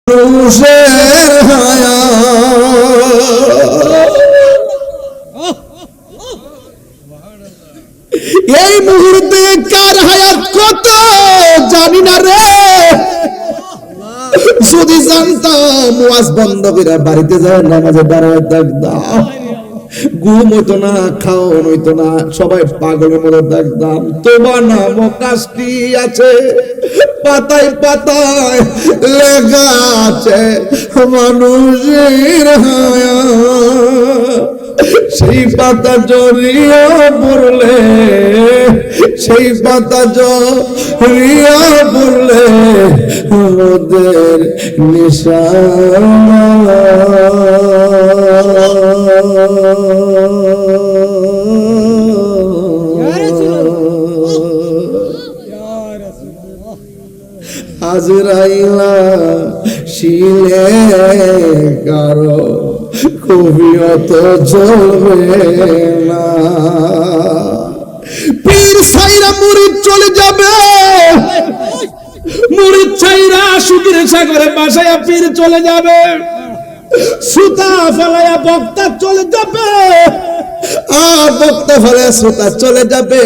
মানুষের এই মুহূর্তে কার হায়াত কত জানি না রে। যদি জানতাম ওয়াজ বন্ধ করে বাড়িতে যায় নামাজে দাঁড়ায় দেখতাম, ঘুম হইতো না, খাওয়ান হইতো না, সবাই পাগলের মতো দেখতাম। তোমার নামক কাজটি আছে, পাতায় পাতায় লেখা আছে মানুষের হায়াত। সেই পাতা জড়িয়ে পড়লে, সেই পাতা জড়িয়ে পড়লে আমাদের নিশানা। আজরাইলা শিলে কারো কবিয়ত চলবে না। পীর সাইরা মুরিদ চলে যাবে, মুরিদ সাইরা সুখের সাগরে বাসায়া পীর চলে যাবে, সুতা ফেলায়া বক্তা চলে যাবে, আর বক্তা ফেলায়া সুতা চলে যাবে।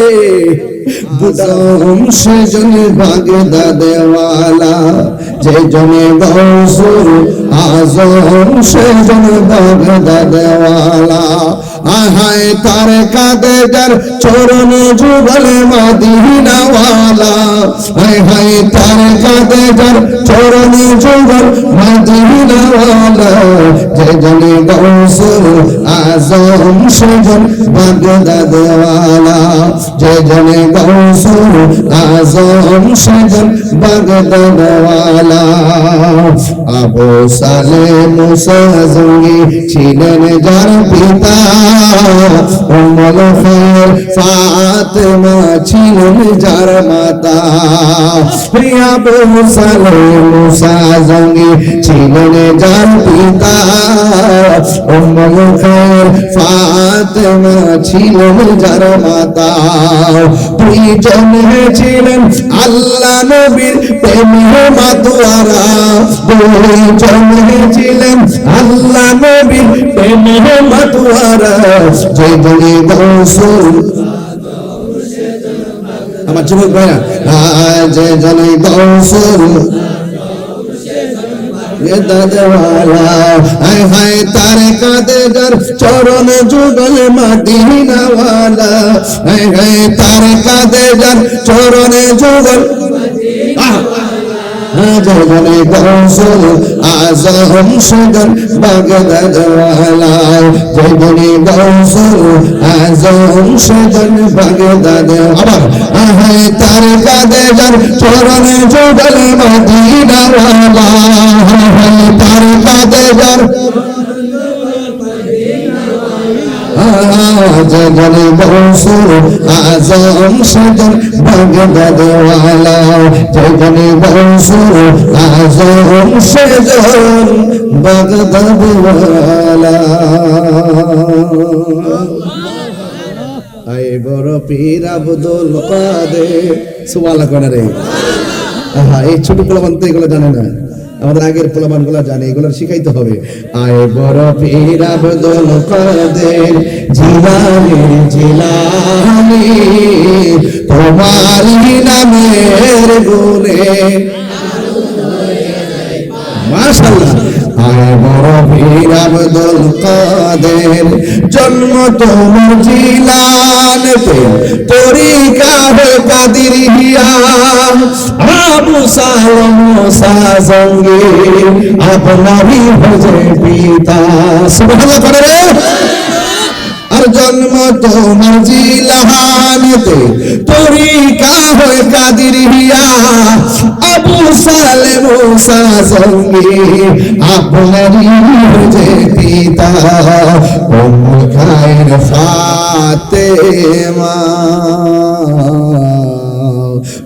সেজনে ভাগে দাদেওয়ালা, যে জনে গৌসুল আজম, সেজনে ভাগে দাদেওয়ালা। আহায় তার কাঁদে যার চরণে যুগলে মাদিনাওয়ালা, হায় হায় তার কাঁদে যার চরণে যুগল মাদিনাওয়ালা। যে জনে গৌসুল আজম, সেজন ভাগে দাদেওয়ালা, যে জনে গৌসুল আজম, সেজন বাগদাদওয়ালা। আবু সালেহ মুসা জঙ্গি ছিলেন যার পিতা, উম্মুল খায়র ফাতেমা ছিলেন যার মাতা। আবু সালেহ মুসা জঙ্গি ছিলেন যার পিতা, উম্মুল খায়র ফাতেমা ছিলেন যার মাতা। দুইজনে ছিলেন আল্লাহ নবীর প্রেমে মাতোয়ারা, দুইজনে ছিলেন আল্লাহ নবীর প্রেমে মাতোয়ারা। যে জনে গৌসুল, আমার যুবক ভাইরা, যে জনে গৌসুল দাদেওয়ালা, হায় হায় তার কাঁদে যার চরণে যুগল মাদিনাওয়ালা, হায় হায় তার কাঁদে যার চরণে যুগল। জনে গৌসুল আজম, সেজন বাগদাদওয়ালা, জনে গৌসুল আজম, সেজন বাগদাদওয়ালা। আহায় তার কাঁদে যার চরণে যুগল মাদিনাওয়ালা, হায় তার কাঁদে যার জনে গৌসুল আজম, সেজন বাগদাদওয়ালা, জনে গৌসুল আজম, সেজন বাগদাদওয়ালা। আয় বড় পীর আব্দুল কাদের, সুবহানাল্লাহ কোন রে। এই ছোট পোলাপান তো এগুলো জানে না, আমাদের আগের পোলাপান গুলা জানে, এগুলো শিখাইতে হবে। আয় বড় পীর আব্দুল কাদের জিলানী জিলানী, তোমার নামের গুণে মাশাআল্লাহ। আয় বড় পীর আব্দুল কাদের, জন্ম তোমার জিলানতে, তরিকা কাদিরিয়া। আবু সালেহ মুসা জঙ্গি আপনারই ভজে পিতা, সুবহানাল্লাহ করে রে। আর জন্ম তোমার জিলাহানেতে, তরিকা হয় কাদিরিয়া। আবু সালেহ মুসা জঙ্গি আপনারই ভজে পিতা, উম্মুল খায়র ফাতেমা,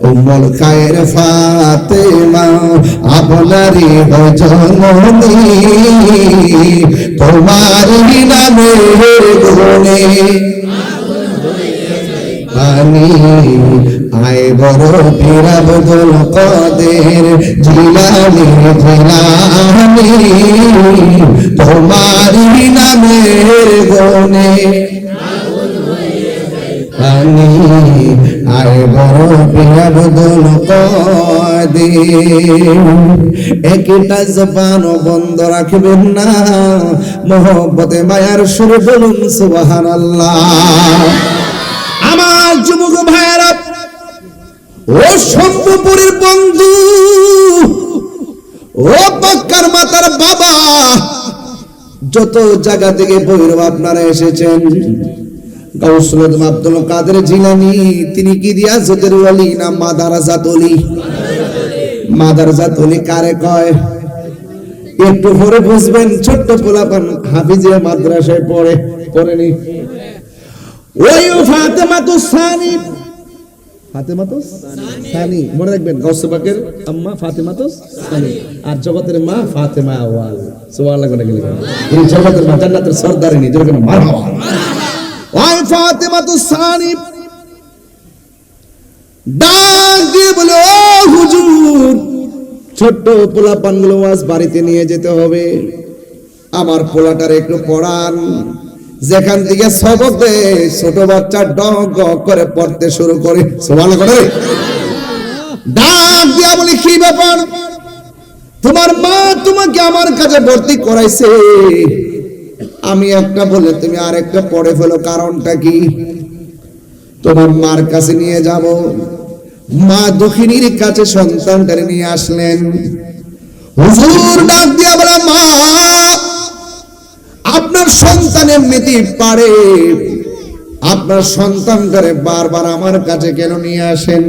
উম্মুল খায়র ফাতেমা আপনারই জননী, তোমারই নামের গুণে আমি আয় বড় পীর আব্দুল কাদের জিলানী জিলানী তোমারি নামের গুণে আমি আয় বড় পীর আব্দুল কাদের। একটা জবান বন্ধ রাখবেন না, মোহব্বতে মায়ার সুর বলুন সুবহানাল্লাহ। আমার যুবক ভাইয়েরা, ও শম্ভুপুরের বন্ধু, ও বাক্কার মাতার বাবা, যত জায়গা থেকে ভৈরব আপনারা এসেছেন, গাউসুল আজম আব্দুল কাদের জিলানী তিনি কি রিয়াজতের ওলি না মাদারাজাত ওলি? মাদারাজাত ওলি কারে কয় একটু পরে বুঝবেন। ছোট্ট পোলাপান হাফিজিয়া মাদ্রাসায় পড়েনি ওই ফাতেমাতুস সানি, ফাতেমাতুস সানি মনে রাখবেন, গাউসে পাকের আম্মা ফাতেমাতুস সানি আর জগতের মা ফাতেমা আওয়াল। সুবহানাল্লাহ করে গেলেন, এই জগতের মা জান্নাতের সরদারিনী, যেরকম মারহাবা। ওই ফাতেমাতুস সানি ডাক দিয়ে বলে, ও হুজুর, ছোট্ট পোলাপানগুলো আজ বাড়িতে নিয়ে যেতে হবে, আমার পোলাটার একটু পড়ান। যেখান থেকে সবক দেয় ছোট বাচ্চা ডগ করে পড়তে শুরু করে। সুবহানাল্লাহ করে ডাক দিয়া বলি, কি ব্যাপার? তোমার মা তোমাকে আমার কাছে ভর্তি করাইছে, আমি একটা বলে তুমি আরেকটা পড়ে ফেলো, কারণটা কি? তোমার মার কাছে নিয়ে যাব। মা দক্ষিণীর কাছে সন্তানটারে নিয়ে আসলেন। হুজুর ডাক দিয়া বলে, মা আপনার সন্তান এমনিতে পারে, আপনার সন্তানটারে বারবার আমার কাছে কেন নিয়ে আসেন?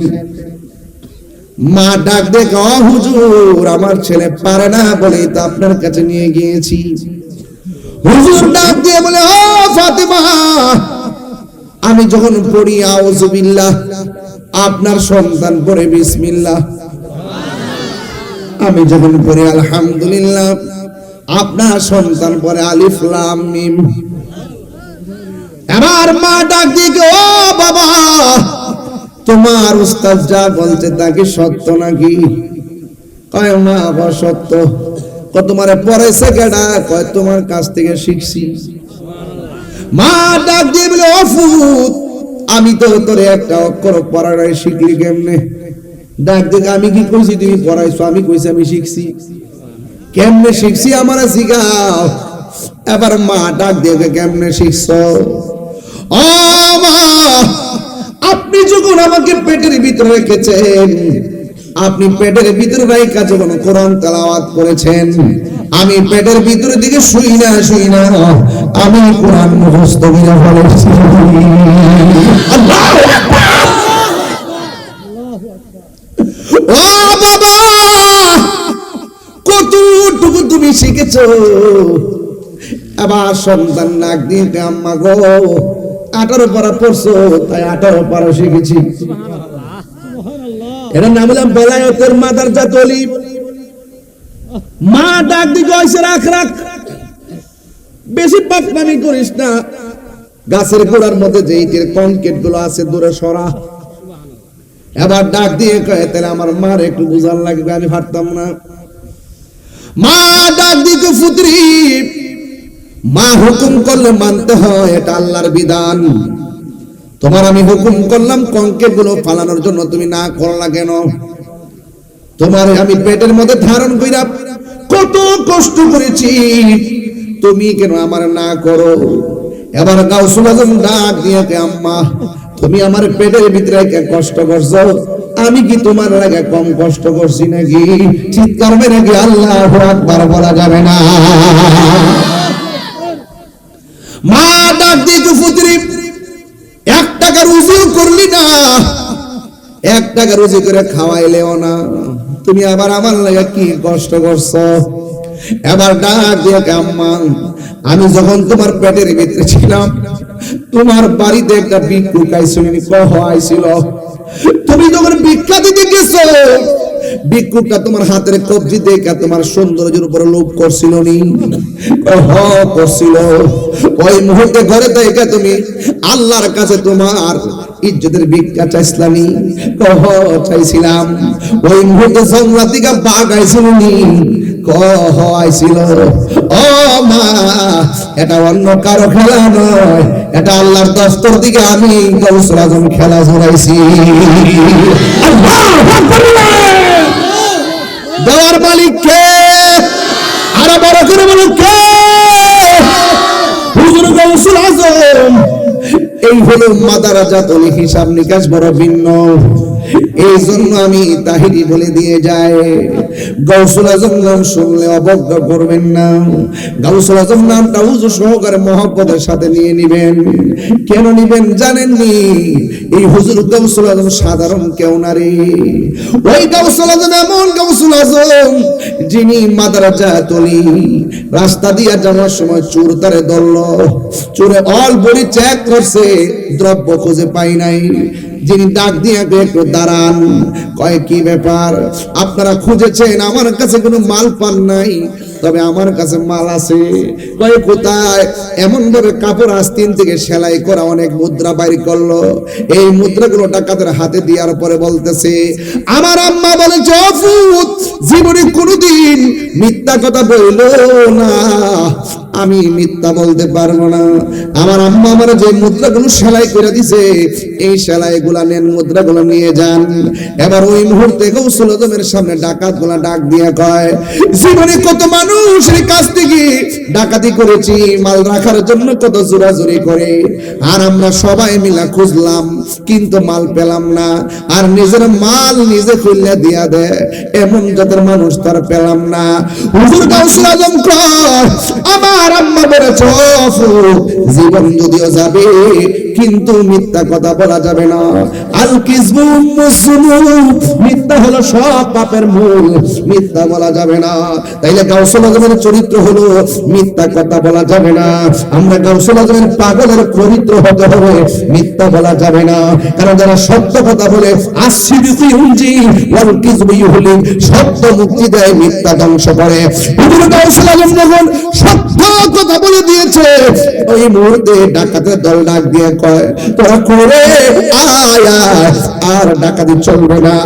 মা ডাক দেখে, ও হুজুর, আমার ছেলে পারে না বলেই তো আপনার কাছে নিয়ে গিয়েছি। হুজুর ডাক দিয়ে বলে, ও ফাতেমা, আমি যখন পড়ি আউযু বিল্লাহ, আপনার সন্তান পড়ে বিসমিল্লাহ। আমি যখন পড়ি আলহামদুলিল্লাহ, আপনার সন্তান পড়ে আলিফ লাম মিম। এবার মা ডাক দিয়ে, ও বাবা, তোমার উস্তাদ যা বলছে তা কি সত্য নাকি? কয় মা, সত্য। তোমারে পড়াইছে কেডা? কয় তোমার কাছ থেকে শিখছি। মা ডাক দিয়ে বলে, ও ফুত, আমি তো তোরে একটা অক্ষর পড়াই শিখলি কেমনে? ডাক দেখে, আমি কি কইছি তুমি পড়াইছো? আমি কইছি আমি শিখছি। কেমনে শিখছি আমারে শিখাও। এবার মা ডাক দিয়ে কেমনে শিখছো? ও মা, আপনি যখন আমাকে পেটের ভিতরে রেখেছেন, আপনি পেটের ভিতরে রাইখা যখন কোরআন তেলাওয়াত করেছেন, আমি পেটের ভিতরে দিকে শুই না আমি কোরআন মুখস্থ করে ফেলেছি। আল্লাহু আকবার। ও বাবা, কতটুকু তুমি শিখেছো? আবার সন্তান নাক দিয়ে, আম্মা গো, 18 পারা পড়ছো, তাই 18 পারা শিখেছি। এর নাম হলাম বেলায়েতের মাদারজাত ওলি। মা ডাক দিকে হইছে, রাখ রাখ, বেশি পাকনামি করিস না, গাছের গোড়ার মধ্যে যে ইটের কনক্রিট গুলো আছে দূরে সরা। এবার ডাক দিয়ে কয়, তাহলে আমার মার একটু বুঝার লাগবে, আমি পারতাম না। মা ডাক দিকে, পুত্রী, মা হুকুম করলে মানতে হয়, এটা আল্লাহর বিধান। তোমার আমি হুকুম করলাম কনক্রিট গুলো ফালানোর জন্য, তুমি না করলা কেন? তোমার আমি পেটের মধ্যে ধারণ কইরা কত কষ্ট করেছি, তুমি কেন আমার না করো? এবার গাউসুল আজম ডাক দিয়ে, আম্মা, তুমি আমার পেটের ভিতরে কষ্ট করছো, আমি কি তোমার লাগে কম কষ্ট করছি নাকি? চিৎকার মেরে কি আল্লাহু আকবার বলা যাবে না? মা ডাক দিয়ে, পুত্রী, 1 টাকা রুজি করলি না, 1 টাকা রুজি করে খাওয়াইলেও না, তুমি আবার আমার লাগে কি কষ্ট করছো? এবার ডাক দিয়ে, আম্মা, আমি যখন তোমার পেটের ভিতরে ছিলাম, তোমার বাড়িতে একটা ভিক্ষুক আইছিল, তুমি যখন ভিক্ষা দিতে গেছো, ভিক্ষুকটা তোমার হাতের কবজি দেখে তোমার সৌন্দর্যের উপরে লোভ করছিল নি? করছিল। ওই মুহূর্তে ঘরে থেকে তুমি আল্লাহর কাছে তোমার ইজ্জতের ভিক্ষা চাইছিলামি? চাইছিলাম। ওই মুহূর্তে জান্নাত থেকে বাঘ আইছিল নি? আইছিল। ও মা, এটা অন্য কারো খেলা নয়, এটা আল্লাহর দস্তর দিকে আমি গাউসুল আজম খেলা জোড়াইছি। দেওয়ার মালিক কে? আরো বড় করে বলো কে? হুজুর গাউসুল আজম। এই হলো মাদারাজাতুল হিসাব নিকাশ বড় ভিন্ন। এই জন্য আমি তাহিরি বলে দিয়ে যাই, গাউসুল আজম নাম শুনলে অবজ্ঞা করবেন না। গাউসুল আজম নামটা হুজুর সহকারে মহব্বতের সাথে নিয়ে নিবেন। কেন নিবেন জানেননি? এই হুজুর গাউসুল আজম সাধারণ কেউ না রে। ওই গাউসুল আজম এমন গাউসুল আজম যিনি মাদারাজাতুল রাস্তা দিয়া যাওয়ার সময় চোর তারে ধরল, চোরে অল বডি চেক করছে, দ্রব্য খুঁজে পাই নাই। যিনি ডাক দিয়ে একটু দাঁড়ান, কয় কি ব্যাপার? আপনারা খুঁজেছেন, আমার কাছে কোনো মাল পান নাই, তবে আমার কাছে মাল আছে। কয় কোথায়? এমন ভাবে কাপড় আস্তিন থেকে সেলাই করা অনেক মুদ্রা বাইর করলো। এই মুদ্রাগুলো ডাকাতের হাতে দেওয়ার পরে বলতেছে, আমার আম্মা বলেছে অফুত জীবনে কোনোদিন মিথ্যা কথা বলল না, আমি মিথ্যা বলতে পারবো না। আমার আম্মা আমার যে মুদ্রাগুলো সেলাই করে দিছে, এই সেলাইগুলা নেন, মুদ্রাগুলো নিয়ে যান। এবার ওই মুহূর্তে গাউসুল আজমের সামনে ডাকাতগুলা ডাক দিয়ে কয়, জীবনে কত মানুষের কাছ থেকে ডাকাতি করেছি, মাল রাখার জন্য কত জোরাজুরি করে, আর আমরা সবাই মিলা খুঁজলাম কিন্তু মাল পেলাম না, আর নিজের মাল নিজে খুললে দিয়া দেয় এমন জাতের মানুষ তার পেলাম না। হুজুর গাউসুল আজম কয়, আমার আম্মা বলেছে জীবন যদিও যাবে কিন্তু মিথ্যা কথা বলা যাবে না। আল কিযবু মিথ্যা হলো সব পাপের মূল, মিথ্যা বলা যাবে না। তাইলে গাউসুল আজমের চরিত্র হলো মিথ্যা কথা বলা যাবে না। আমরা গাউসুল আজমের পাগলের চরিত্র হতে হবে, মিথ্যা বলা যাবে না। কারণ যারা সত্য কথা বলে আসিদিকু ইউনজি ওয়াল কিযবু ইউহলি, সত্য মুক্তি দেয়, মিথ্যা ধ্বংস করে। হুজুর গাউসুল আজম যখন সত্য কথা বলে দিয়েছে, ওই মুহূর্তে ডাকাতের দল ডাক দিয়ে কয়, তোরা করে আয় আর ডাকাতি চলবে না,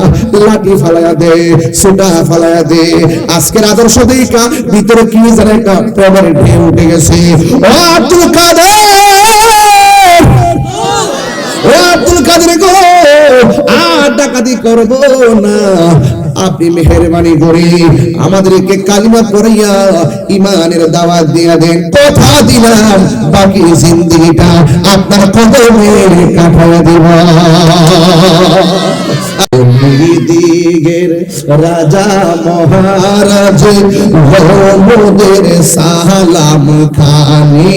লাঠি ফালায়া দে, সুটা ফালায়া দে। আজকের আদর্শ দেখা ভিতরে কি যেন একটা প্রেমের ঢেউ উঠে গেছে। ও আব্দুল কাদের, ও আব্দুল কাদের গো, আর ডাকাতি করবো না, আপনি মেহেরবানি করে আমাদেরকে কালিমা পড়াইয়া ইমানের দাওয়াত দিয়া দেন। কথা দিলাম বাকি জিন্দেগিটা আপনার কদমে কাটাইয়া দিব। দিগের রাজা মহারাজ মোদের সালাম খানি,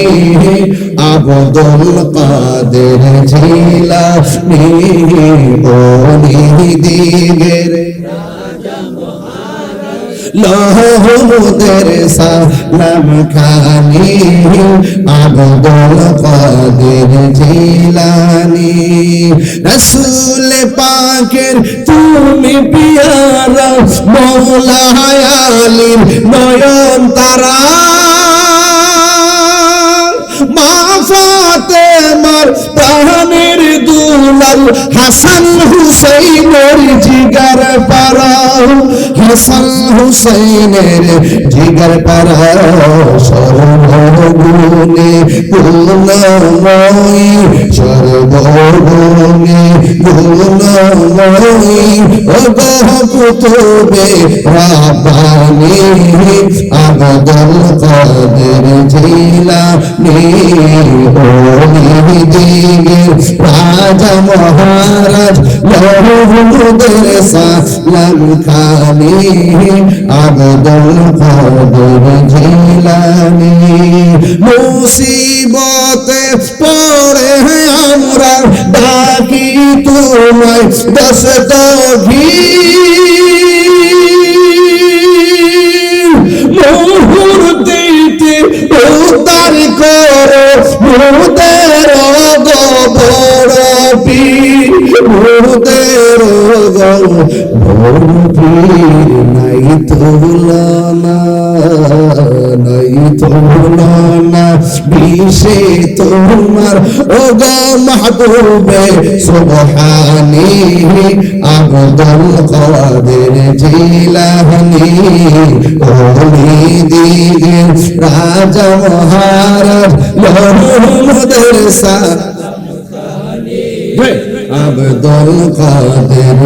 আবদুল কাদের জিলানী ওলি দিগের মোদের সালাম খানি, আবদুল কাদের জিলানী। রাসূল পাকের তুমি পিয়ারা, মওলা আলীর নয়ন তারা, মা ফাতেমার প্রাণের দুলাল, হাসান হুসাইনের জিগার পারা, হাসান হুসাইনের জিগার পারা, সর্বগুণে গুণময়ী, সর্বগুণে গুণময়ী, ও কুতুবে রাব্বানী, আবদুল কাদের জিলানী ওলি দিগের রাজা মহারাজ মোদের সালাম খানি, আবদুল কাদের জিলানী। মুসিবতে পড়ে আমরা ডাকি তোমায় দস্তগীর, মুহূর্তেতে উদ্ধার করো মোদের গো বড় পীর, মোদের ভোর পীর নাই তুলনা, নাই তুলনা বিষে তোমার ও গো মাহবুবে সুবহানি আব্দুল কাদের জিলানী ওলি দিগের রাজা মহারাজ লহমদের সা আব্দুল কাদের,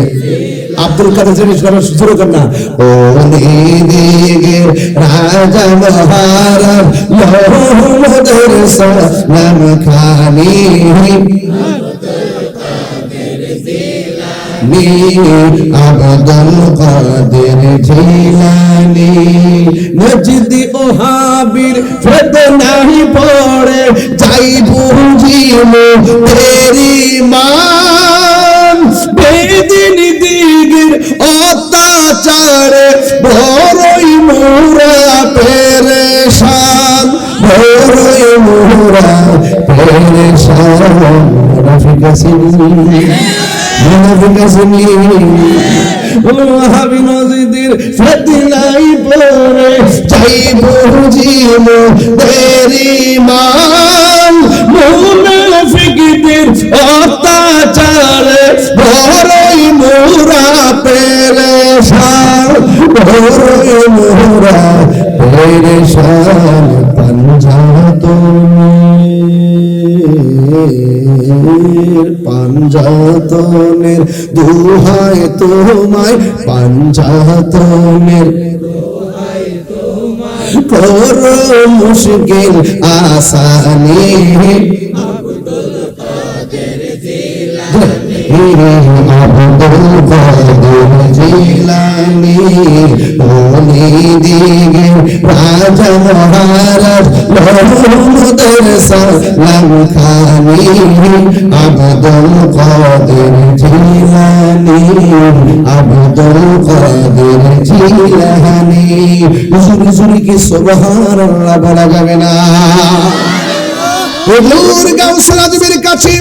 আব্দুল কাদের জিনিস শুরু কর না। ওলি দিগের রাজা মহারাজ লহমদের সালাম খানি আব্দুল কাদের জিলানী। নজদি ওহাবির ফিতনায় পড়ে যাই বুঝিমু তেরি মান, বেদিন দিগের অত্যাচারে বড়ই মোরা পেরেশান, বড়ই মোরা পেরেশান। ওহাবি নজদির ফিতনায় পড়ে যাই বুঝিমু তেরি মান, মুনাফিকদের অত্যাচারে বড়ই মোরা পেরেশান, বড়ই মোরা পেরেশান। পাঞ্জাতনের দুহায় তোমায়, পাঞ্জাতনের করো মুশকিল আসানি আব্দুল কাদের জিলানী ওলি দিগের রাজা মহারাজ লহমদের সালাম খানি আব্দুল কাদের জিলানী আব্দুল কাদের জিলানী। জুরি জুরি কি সুবহানাল্লাহ বলা যাবে না? হুজুর গাউসুল আজমের কাছে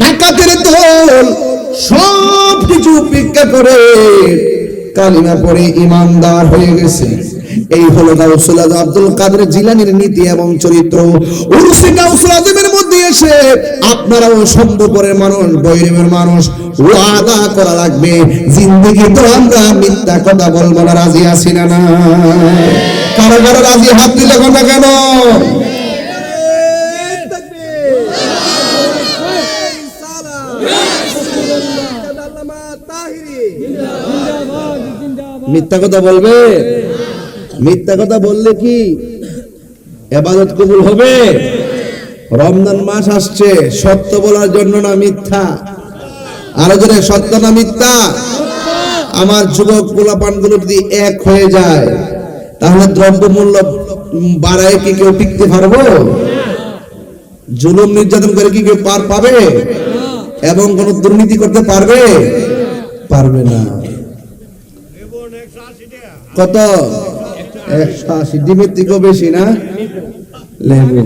ডাকাতের দল সব কিছু উপেক্ষা করে কালিমা পড়ে ইমানদার হয়ে গেছে। এই হলো গাউসুল আজম আব্দুল কাদের জিলানীর নীতি এবং চরিত্র। উরসে গাউসুল আজমের মধ্যে এসে আপনারাও সম্পর্কের মানুষ, বৈরমের মানুষ, ওয়াদা করা লাগবে জিন্দেগি তো আমরা মিথ্যা কথা বলবো না। রাজি আছি না? না কারো কারো রাজি? হাত দিলে কথা কেন? মিথ্যা কথা বলবে? মিথ্যা কথা বললে কি ইবাদত কবুল হবে? রমজান মাস আসছে, সত্য বলার জন্য না মিথ্যা? আরো জোরে, সত্য না মিথ্যা? আমার যুবক পোলাপানগুলো যদি এক হয়ে যায় তাহলে দ্রব্যমূল্য বাড়ায় কি কেউ টিকতে পারবো? জুলুম নির্যাতন করে কি কেউ পার পাবে? এবং কোন দুর্নীতি করতে পারবে? পারবে না। কত? 180। ডিমের থেকেও বেশি না? লেবু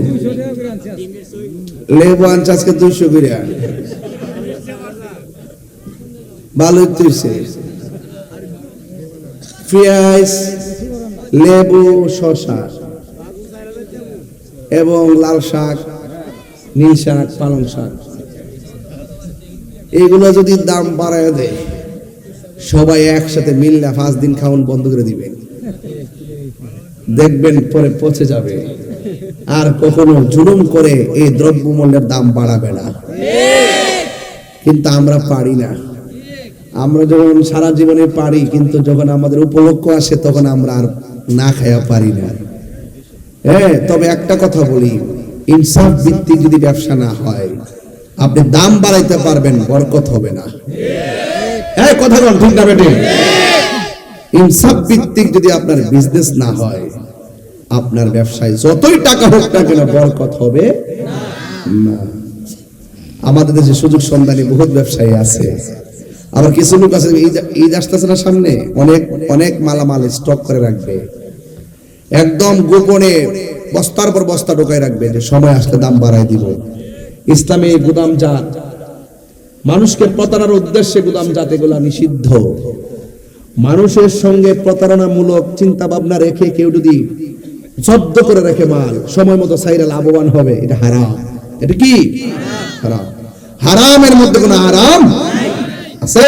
লেবু আনছে আজকে 200 করে। ভালো হচ্ছে। পেঁয়াজ, লেবু, শসা এবং লাল শাক, নীল শাক, পালং শাক, এগুলো যদি দাম বাড়ায় দেয় সবাই একসাথে মিললে 5 দিন খাওয়ান বন্ধ করে দিবেন, দেখবেন পরে পচে যাবে। আর কখনো জুলুম করে এই দ্রব্যমূল্যের দাম বাড়াবে না। কিন্তু আমরা পারি না। আমরা যখন সারা জীবনে পারি, কিন্তু যখন আমাদের উপলক্ষ আসে তখন আমরা আর না খাইয়া পারি না। তবে একটা কথা বলি, ইনসাফ ভিত্তিক যদি ব্যবসা না হয় আপনি দাম বাড়াইতে পারবেন, বরকত হবে না। কথা বল, ঠিক না বেটে? ইনসাফ ভিত্তিক যদি আপনার বিজনেস না হয়, আপনার ব্যবসায় যতই টাকা হোক না কেন বরকত হবে না। আমাদের দেশে সুযোগ সন্ধানী বহুত ব্যবসায়ী আছে, আবার কিছু লোক আছে ঈদ আসতেছে না সামনে, অনেক অনেক মালামাল স্টক করে রাখবে, একদম গোপনে বস্তার পর বস্তা ঢোকায় রাখবে যে সময় আসলে দাম বাড়ায় দিব। ইসলামে গুদামজাত মানুষকে প্রতারণার উদ্দেশ্যে গুলাম জাতিগুলা নিষিদ্ধ। মানুষের সঙ্গে প্রতারণামূলক চিন্তা ভাবনা রেখে কেউ যদি জব্দ করে রেখে মাল সময় মতো সাইরা লাভবান হবে, এটা হারাম। এটা কি হারাম? হারামের মধ্যে কোনো আরাম আছে?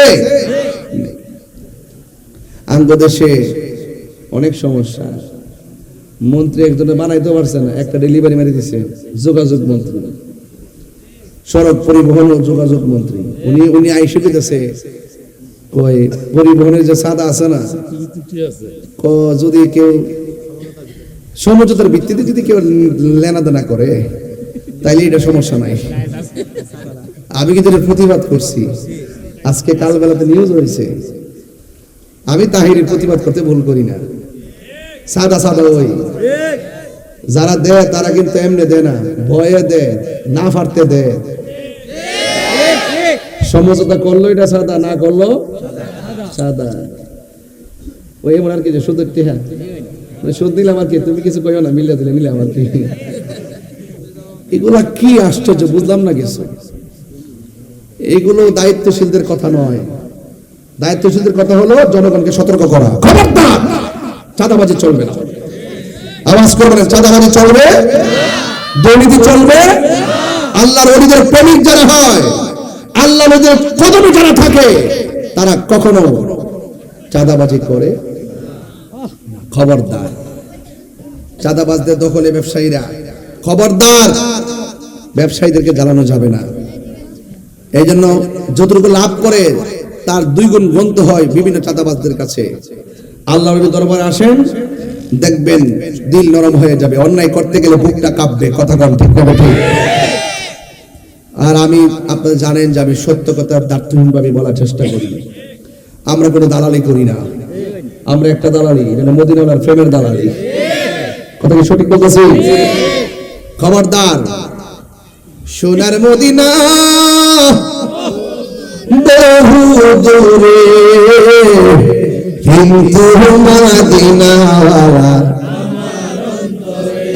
আঙ্গ দেশে অনেক সমস্যা। মন্ত্রী একজনে বানাইতে পারছে না, একটা ডেলিভারি মেরে দিছে যোগাযোগ মন্ত্রী, সড়ক পরিবহন ও যোগাযোগ মন্ত্রী। উনি আইসে দিতেছে কই পরিবহনের যে সাদা আছে না, যদি কেউ সমঝোতার ভিত্তিতে যদি কেউ লেনাদেনা করে তাইলে এটা সমস্যা নাই। আমি কিন্তু প্রতিবাদ করছি, আজকে কাল বেলাতে নিউজ হয়েছে। আমি তাহিরের প্রতিবাদ করতে ভুল করি না। সাদা সাদা ওই যারা দেয় তারা কিন্তু এমনি দেয় না, ভয়ে দেয়, না ফাটতে দেয়। সমঝোতা করলো এটা সাদা, না করলো সাদা। ওই এমন আর কি যে সুদের টিহা সুদ দিলাম আর কি, তুমি কিছু কইও না, মিলে দিলে মিলে আমার কি। এগুলা কি আশ্চর্য, বুঝলাম না কিছু। এগুলো দায়িত্বশীলদের কথা নয়। দায়িত্বশীলদের কথা হলো জনগণকে সতর্ক করা, খবরদার চাঁদাবাজি চলবে না। আওয়াজ করবেন, চাঁদাবাজি চলবে, দুর্নীতি চলবে। আল্লাহর ওলিদের প্রেমিক যারা হয়, আল্লাহর ওলিদের কদমে যারা থাকে, তারা কখনো চাঁদাবাজি করে খবরদার। চাঁদাবাজদের দখলে ব্যবসায়ীরা, খবরদার, ব্যবসায়ীদেরকে জ্বালানো যাবে না। এই জন্য যতটুকু লাভ করে তার 2 গুণ গুনতে হয় বিভিন্ন চাঁদাবাজদের কাছে। আল্লাহর দরবারে আসেন, দেখবেন দিল নরম হয়ে যাবে। অন্যায় করতে গেলে বুকটা কাঁপবে, কথা কম ঠিক না ঠিক? আর আমি, আপনারা জানেন যে আমি সত্য কথা দার্থহীনভাবে বলার চেষ্টা করি। আমরা কোনো দালালি করি না, আমরা একটা দালালি, এটা মদিনাওয়ালার প্রেমের দালালি। কথা কি সঠিক বলতেছি? খবরদার, সোনার মদিনা বহু দূরে, কিন্তু মদিনাওয়ালা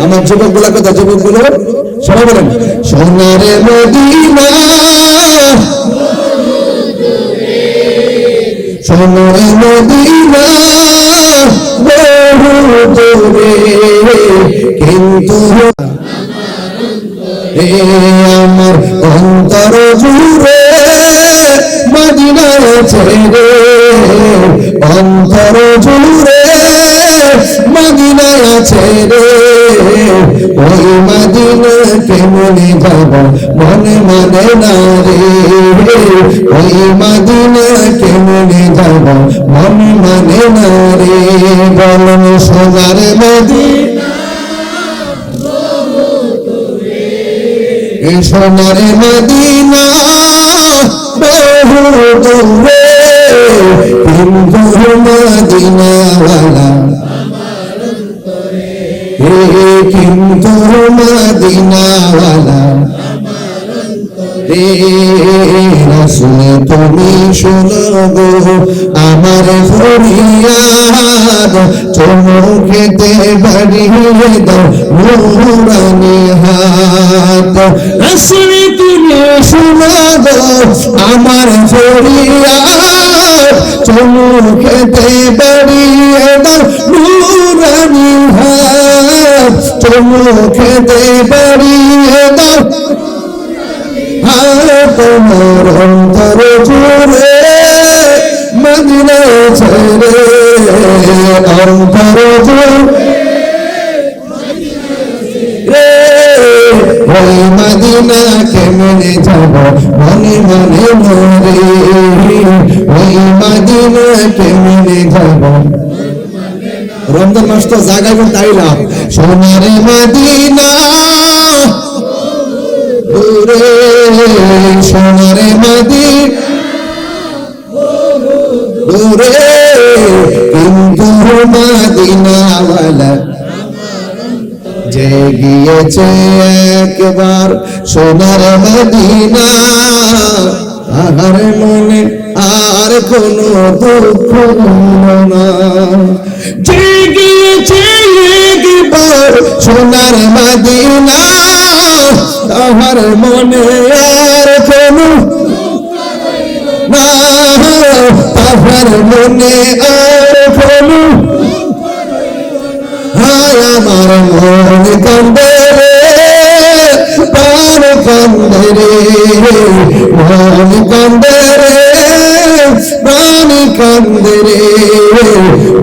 আমার যুবকগুলা কথা, যুবকগুলো সবাই বলেন, সোনার মদিনা, সোনার মদিনা বহু দূরে, কিন্তু আমার অন্তর জুড়ে মদিনা ছেড়ে, অন্তর জুড়ে মদিনা ছেড়ে, ওই মদিনা কেমনে যাব মনে মানে না রে, ওই মদিনা কেমনে যাব মনে মানে না রে। বলুন সোনার মদিনা, সোনার মদিনা বহু দূরে, কিন্তু মদিনাওয়ালা, কিন্তু মদিনাওয়ালা রাসূল তুমি শোনো গো আমার ফরিয়াদ, চমকেতে বাড়িয়ে দাও নূরানি হাত। রাসূল তুমি শোনো গো আমার ফরিয়াদ, চমকেতে বাড়িয়ে দাও নূরানি হাত, চমকেতে বাড়িয়ে দাও। তোমার অন্তর জুড়ে মদিনা ছেড়ে, অন্তর জুড়ে ওই মদিনা কেমনে যাব মনে মনে মরে, ওই মদিনা কেমনে যাব। রমজান মাস তো জাগাইবেন তাইলাম, সোনার মদিনা দূরে, সোনার মদিনা দূরে, কিন্তু মদিনাওয়ালা যে গিয়েছে একবার সোনার মদিনা, আর মনে আর কোনো দুঃখ না। যে গিয়েছে একবার সোনার মদিনা, তাহার মনে আর কোনো আমার মনে আর কোনো হায় আমার মন কান্দে রে প্রাণ কান্দে রে মন কান্দে রে প্রাণ কান্দে রে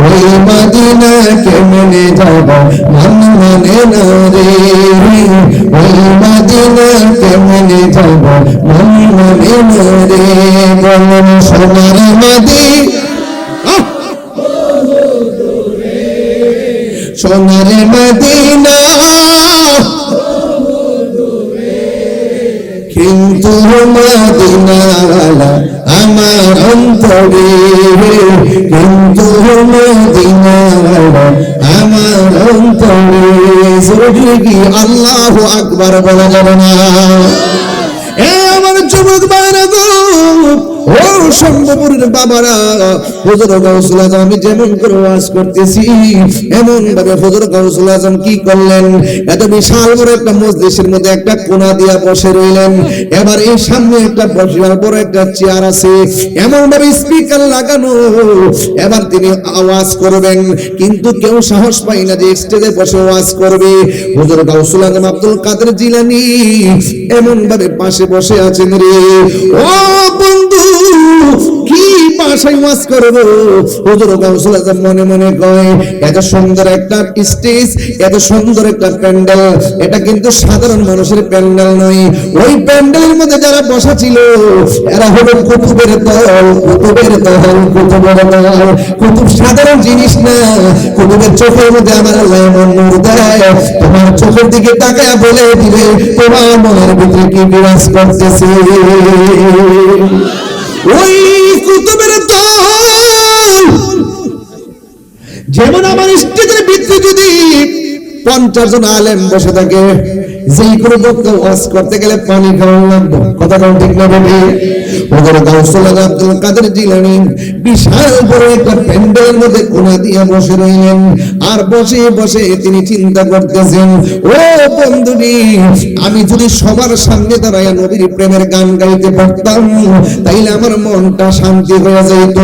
ওই মদিনা কেমনে যাব মন মানে না রে ওই মদিনা কেমনে যাব মন মানে না রে বলুন সোনার মদিনা সোনার মদিনা কিন্তু মদিনাওয়ালা আমার অন্তরে কিন্তু মদিনাওয়ালা আমার অন্তরে জোরে কি আল্লাহু আকবার বলা যাবে না? এ আমার যুবক ভাইরা গো, ও সম্ভবপুরের বাবারা, হুজুর গাউসুল আজম আমি যেমন করে ওয়াজ করতেছি এমন ভাবে হুজুর গাউসুল আজম কি করলেন, এত বিশাল বড় একটা মজলিসের মধ্যে একটা কোণা দিয়া বসে রইলেন। এবার এই সামনে একটা বসার বড় একটা চেয়ার আছে, এমন ভাবে স্পিকার লাগানো, এবার তিনি আওয়াজ করবেন, কিন্তু কেউ সাহস পায় না যে স্টেজে বসে ওয়াজ করবে। হুজুর গাউসুল আজম আব্দুল কাদের জিলানী এমন ভাবে পাশে বসে আছেন রে। ও বন্ধু কি ভাষায় ওয়াজ করব? হুজুর গাউসুল আজম মনে মনে কয় এত সুন্দর একটা স্টেজ, এত সুন্দর একটা প্যান্ডেল, এটা কিন্তু সাধারণ মানুষের প্যান্ডেল নয়। ওই প্যান্ডেলের মধ্যে যারা বসা ছিল এরা হলো কুতুবের দল, কুতুবের দল, কুতুবের দল। কুতুব সাধারণ জিনিস না, কুতুবের চোখের মধ্যে আমার আল্লাহ এমন নূর দেয়, তোমার চোখের দিকে তাকায় বলে দিবে তোমার মনের ভিতরে কি বিরাজ করতেছে। ওই কুতুবের দল যেমন আমার স্টেজের ভিতরে যদি 50 জন আলেম বসে থাকে, যেই কোনো বক্তা ওয়াজ করতে গেলে পানি খাওয়া লাগবে, কথা কোন ঠিক না বলি? ওদের গাউসুল আজম আব্দুল কাদের জিলানী বিশাল বড় একটা প্যান্ডেলের মধ্যে কোণা দিয়ে বসে রইলেন, আর বসে বসে তিনি চিন্তা করতেছেন, ও বন্ধুনি আমি যদি সবার সামনে দাঁড়ায় নবীর প্রেমের গান গাইতে পারতাম তাইলে আমার মনটা শান্তি হয়ে যেত।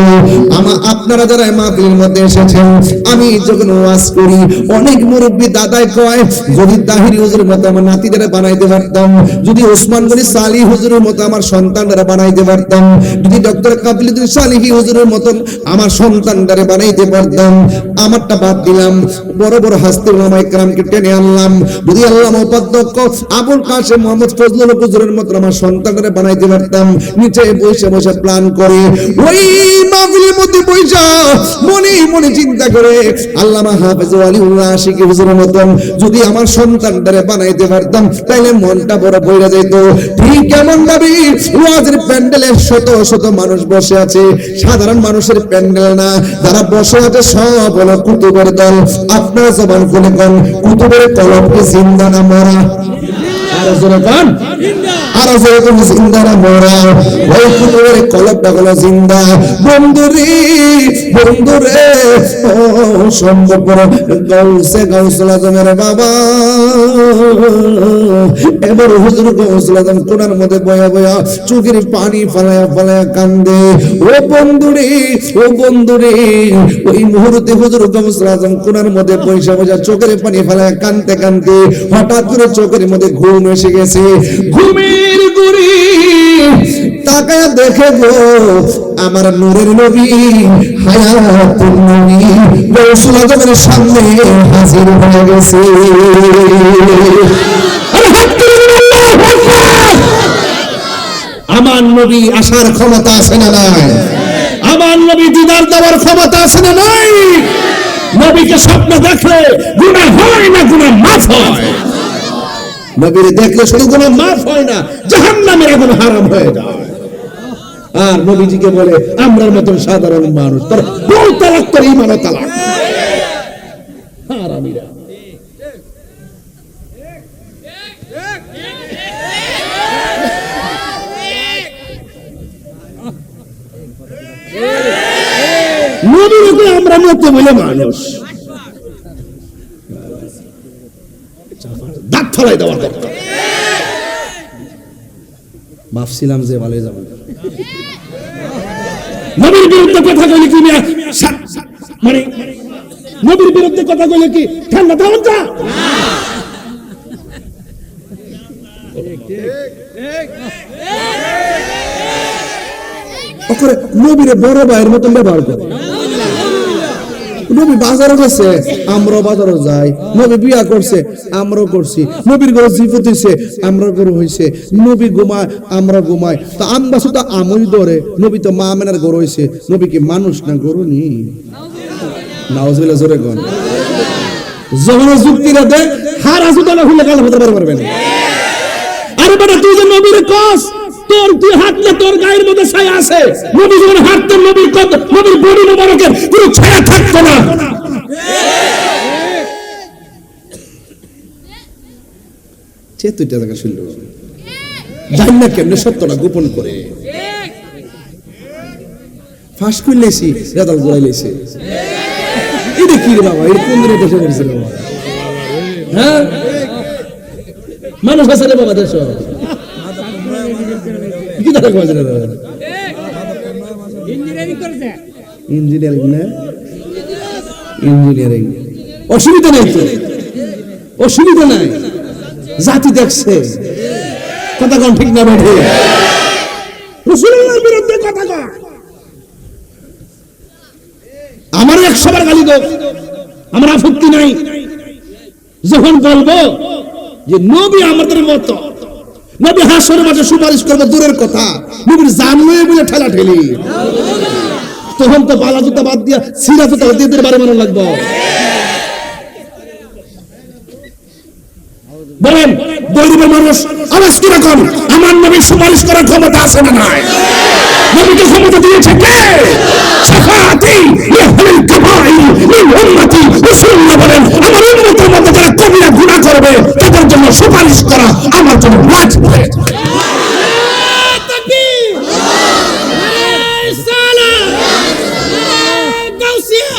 আপনারা যারা মাহফিলের মধ্যে এসেছেন, আমি যখন ওয়াজ করি অনেক মুরব্বী দাদাই কয় যদি তাহিরি হুজুরের মতো আমার নাতিদের বানাইতে পারতাম, যদি ওসমান গনি সালি হুজুরের মতো আমার সন্তানরা বানাইতে পারতাম, যদি ডক্টর কাবিলুদ্দিন সালিহি হুজুরের মতো আমার সন্তানরা বানাইতে পারতাম। আমারটা বাদ দিলাম, বড় বড় হাস্তে ওলামায়ে কেরামকে টেনে আনলাম, যদি আল্লামা উপাধ্যক্ষ আবুল কাসেম মোহাম্মদ ফজলুল হুজুরের মতো আমার সন্তানরা বানাইতে পারতাম। নিচে বসে বসে প্ল্যান করে ওই মাহফিলের মধ্যে বসে মনে মনে চিন্তা করে আল্লামা হাফেজ ওয়ালিউল্লাহ আশিকি হুজুরের মতো যদি আমার সন্তানরা বানাইতে পারতাম তাইলে মনটা বড় বইরা যেত। ঠিক কেমন ভাবে ওয়াজের প্যান্ডেলে শত শত মানুষ বসে আছে, সাধারণ মানুষের প্যান্ডেল না, যারা বসে আছে সব হলো কুতুবের দল। আপনারা জবান খুলে কোন কুতুবের কলম কি জিন্দা না মরা? আর জোরে কোন আর জোরে কোন জিন্দা না মরা? ওই কুতুবের কলমটা হলো জিন্দা। বন্ধুরে বন্ধুরে ও সম্ভবপুর গাউসুল আজমের বাবা, এবার হুজুর গাউসুল আজম কোণার মধ্যে বয়া বয়া চোখের পানি ফালায়া ফালায়া কান্দে। ও বন্ধুরে ও বন্ধুরে ওই মুহূর্তে হুজুর গাউসুল আজম কোণার মধ্যে বসে বসে চোখের পানি ফালায়া কান্দতে কান্দতে হঠাৎ করে চোখের মধ্যে ঘুম এসে গেছে। ঘুমের গুড়ি তাকায় দেখে গো আমার নূরের নবী হায়াতুন নবী গাউসুল আজমের সামনে হাজির হয়ে গেছে। আমার নবী আসার ক্ষমতা আছে না নাই? আমার নবী দিদার দেওয়ার ক্ষমতা আছে না নাই? নবীকে স্বপ্ন দেখলে গুনাহ হয় না, গুনাহ মাফ হয়। নবীর দেখলে শুধু গুনাহ মাফ হয় না, জাহান্নামের আগুন হারাম হয়ে যায়। আর নবীজিকে বলে আমরার মতন সাধারণ মানুষ, তোর বউ তালাক, তোর ঈমানও তালাক। হারামিরা নবীকে আমরা মতে বলে মানুষ দাঁত ফলাই দেওয়ার দরকার। ভাবছিলাম যে ভালো যাবে, নবীর বিরুদ্ধে কথা কইলে কি মানে নবীর বিরুদ্ধে কথা কইলে কি ঠান্ডা থাকুন না? নবীরে বড় ভাইয়ের মতন ব্যবহার করে। নবী বাজারে গেছে, আমরাও বাজারে যাই। নবী বিয়া করছে, আমরাও করছি। নবীর ঘরে জিফত হইছে, আমরা ঘরে হইছে। নবী ঘুমায়, আমরা ঘুমাই। তো আমবাসু তো আমই ধরে। নবী তো মা মেনার ঘর হইছে। নবী কি মানুষ না গরু নি? নাউজুবিল্লাহ জোরে কোন। যখন যুক্তিরা দে হার আসুদালা হইলে গাল হতে পারবেন। আরে বেটা তুই যে নবীর কস, তোর তুই হাঁটলে তোর গায়ের মধ্যে ছায়া আছে। নবী যখন হাঁটতেন নবীর কত নবীর বডি মোবারকের কোনো ছায়া থাকতো না। চেতুইটা জায়গা শুনলো জানি না কেমনে সত্যটা গোপন করে ফাঁস করলেছি রেদাল গোড়াইলেছে। এটা কি রে বাবা, এটা কোন দিনে দেশে করছিল? হ্যাঁ মানুষ আছে রে বাবা দেশ কি তারা কয় না ইঞ্জিনিয়ারিং না ইঞ্জিনিয়ারিং অসুবিধা নেই তো, অসুবিধা নাই। জাতি দেখছে কথা কোন ঠিক না বেঠে রাসূলুল্লাহর বিরুদ্ধে কথা কয়। আমার 100 বার গালি দাও, আমার আপত্তি নাই। যখন বলবো যে নবী আমাদের মতো, নবী হাসরের মাঠে সুপারিশ করবে দূরের কথা, নবীর জান লয়ে বলে ঠেলা ঠেলি, তখন তো বালা জুতা বাদ দিয়া সিরা জুতা দিয়ে বাড়ি বানানো লাগবে। বলেন গরিবের মানুষ আওয়াজ কিরকম? আমার নবীর সুপারিশ করার ক্ষমতা আছে না নাই? নবীকে ক্ষমতা দিয়েছে কে? শাফাআতি লিআহলিল কাবাইর মিন উম্মতি। রাসূলুল্লাহ বলেন আমার উম্মতের মধ্যে যারা কবিরা গুনাহ করবে তাদের জন্য সুপারিশ করা আমার জন্য ওয়াজিব হয়ে যাবে। তাকবীর, সালাম, গাউসিয়া,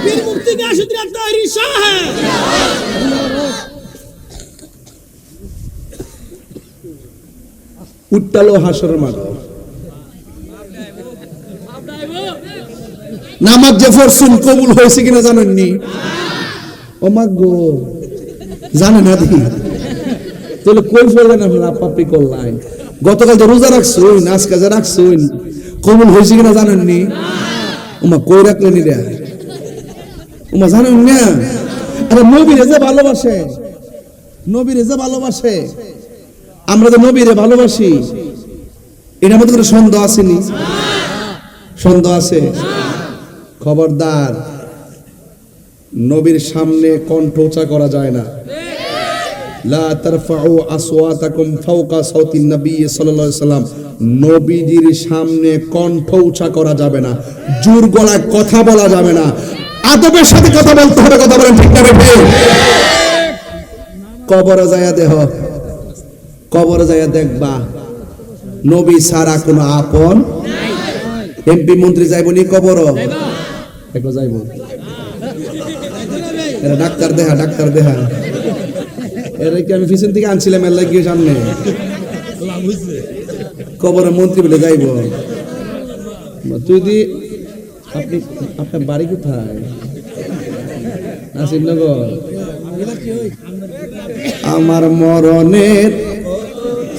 পীর মুফতি গাশিদরা তাহরি শাহ। উত্তালো হাসরের মাঠ। নামাজ যে পড়ছেন কবুল হয়েছে কিনা জানেননি? ও মা গো, জানে না দেখি তাহলে কই পড়লেন আপনারা? পাপি করলেন। গতকাল তো রোজা রাখছুন, আজকে যা রাখছুন কবুল হয়েছে কিনা জানেননি? ওমা কই রাখলেন রে? ওমা জানেন না? আরে নবীরে যে ভালোবাসে, নবীরে যে ভালোবাসে, আমরা তো নবীরে ভালোবাসি, এটার মধ্যে কোনো সন্দেহ আসেনি? সন্দেহ আছে? খবরদার, নবীর সামনে কণ্ঠ উঁচা করা যায় না। লা তারফাউ আসওয়াতাকুম ফাওকা সাওতিন নবী সাল্লাল্লাহু আলাইহি সাল্লাম, নবীজির সামনে কণ্ঠ উঁচা করা যাবে না, জোর গলায় কথা বলা যাবে না, আদবের সাথে কথা বলতে হবে। কথা বলেন ঠিক না বেঠিক? কবরে যায়া দেহ, কবরে যায়া দেখবা নবী ছাড়া কোনো আপন নাই। এমপি মন্ত্রী যাইব নি কবর? একবার যাইব। এরা ডাক্তার দেহা, ডাক্তার দেহা। এরা কি আমি পিছন থেকে আনছিলাম এর লাগিয়ে সামনে? কবরে মন্ত্রী বলে যাইব? তুই দি আপনি, আপনার বাড়ি কোথায়? নাসিরনগর। আমার মরণের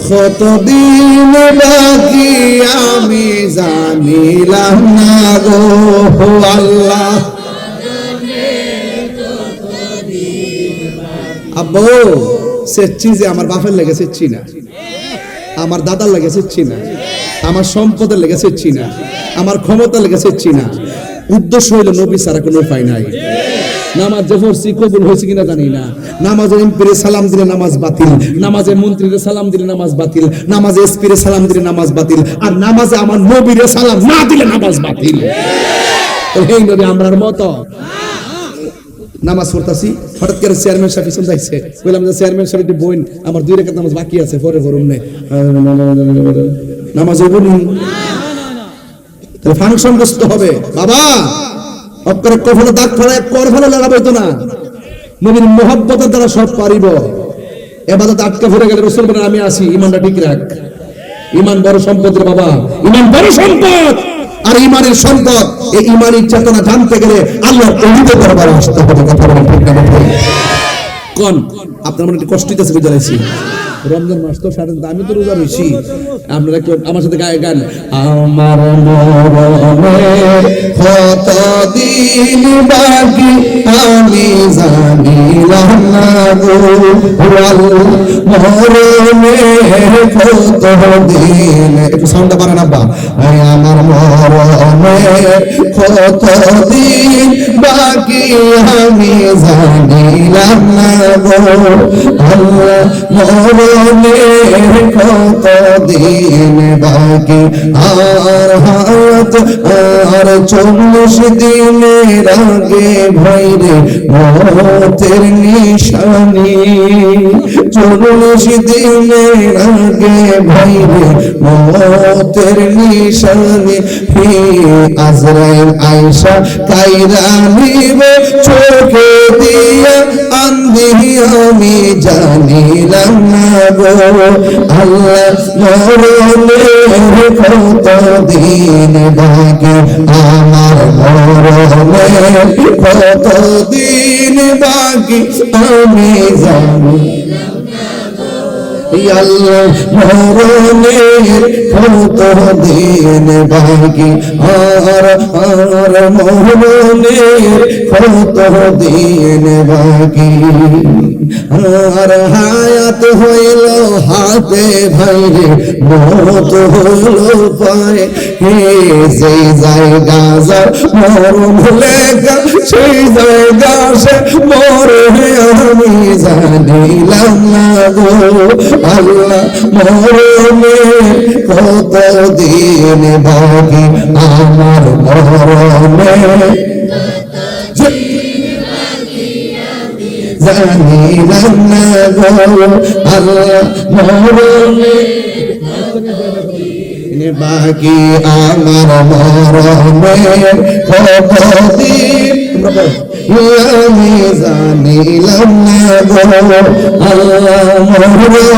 কতদিন বাকি আমি জানিলাম না গো আল্লাহ। আব্বু সেচ্ছি যে আমার বাপের লেগে সেচ্ছি না, আমার দাদার লেগে সেচ্ছি না, আমার সম্পদের লেগে সেচ্ছি না, আমার ক্ষমতা লেগে সেচ্ছি না। উদ্দেশ্য হইল নবী ছাড়া কোনো উপায় নাই। নামাজ যে পড়ছি কবুল হয়েছে কিনা জানি না। নামাজে এমপিরে সালাম দিলে নামাজ বাতিল, নামাজে মন্ত্রীরে সালাম দিলে নামাজ বাতিল, নামাজে এসপিরে সালাম দিলে নামাজ বাতিল, আর নামাজে আমার নবীরে সালাম না দিলে নামাজ বাতিল। এই নবী আমরার মতো নামাজ পড়তাছি, হঠাৎ করে চেয়ারম্যান সাহেব পিছন যাইছে, বললাম যে চেয়ারম্যান সাহেব একটু বইন, আমার 2 রাকাত নামাজ বাকি আছে, পরে পড়ুন না। নামাজ হইব নি? তাহলে ফাংশন করতে হবে বাবা। অক্ষরে কখনো দাগ ফেলায় কর ফেলা লাগাবো তো না। নবীর মোহাব্বতের দ্বারা সব পারিব। এবাদত আটকে ফিরে গেলে রাসূল বলেন আমি আসি, ইমানটা ঠিক রাখ। ইমান বড় সম্পদ রে বাবা, ইমান বড় সম্পদ। আর ইমানের সম্পদ। এই ইমানের চেতনা জানতে গেলে আল্লাহর ওলিদের দরবারে আসতে হবে। কথা বলেন ঠিক না ঠিক? কোন আপনার মনে একটু কষ্ট হইতেছে বুঝাইছি। রমজান মাস তো সারা আমি তো রোজা রয়েছি, আপনারা একটু আমার সাথে গান। আমার মরণের কত দিন বাকি আমি জানিলাম না গো, মরণের কত দিন, একটু সাউন্ডটা বাড়ান আব্বা। আমার মরণের কত দিন বাকি আমি জানিলাম না গো, আল্লাহ মরণের কত দিন বাকি, আর হাত আর 40 দিনের আগে ভাইরে মতের নিশানি, 40 দিনের আগে ভাইরে মতের নিশানি, হে আজরাইল আয়েশা কাইরা নিবে চোখে দিয়া আন্ধি আমি জানিলাম না গো, আল্লাহ মরণের কত দিন বাকি, আমার মরণের কত দিন বাকি আমি জানি আল্লাহ মরণের কত দিন বাকি, আর মরণের কত দিন বাকি, আর হায়াত হইল হাতে ভাইরে মত হইল পায়, হে সেই জায়গা যা মরণ লেখা সেই জায়গা সে মরে আমি জানিলাম না গো, আল্লাহ মরণের কত দিন বাকি, আমার মরণের জানিলাম না গো, আল্লাহ মরণের বাকি, আমার মরণের কত দিন আমি জানিলাম না গো, আল্লাহ মরণের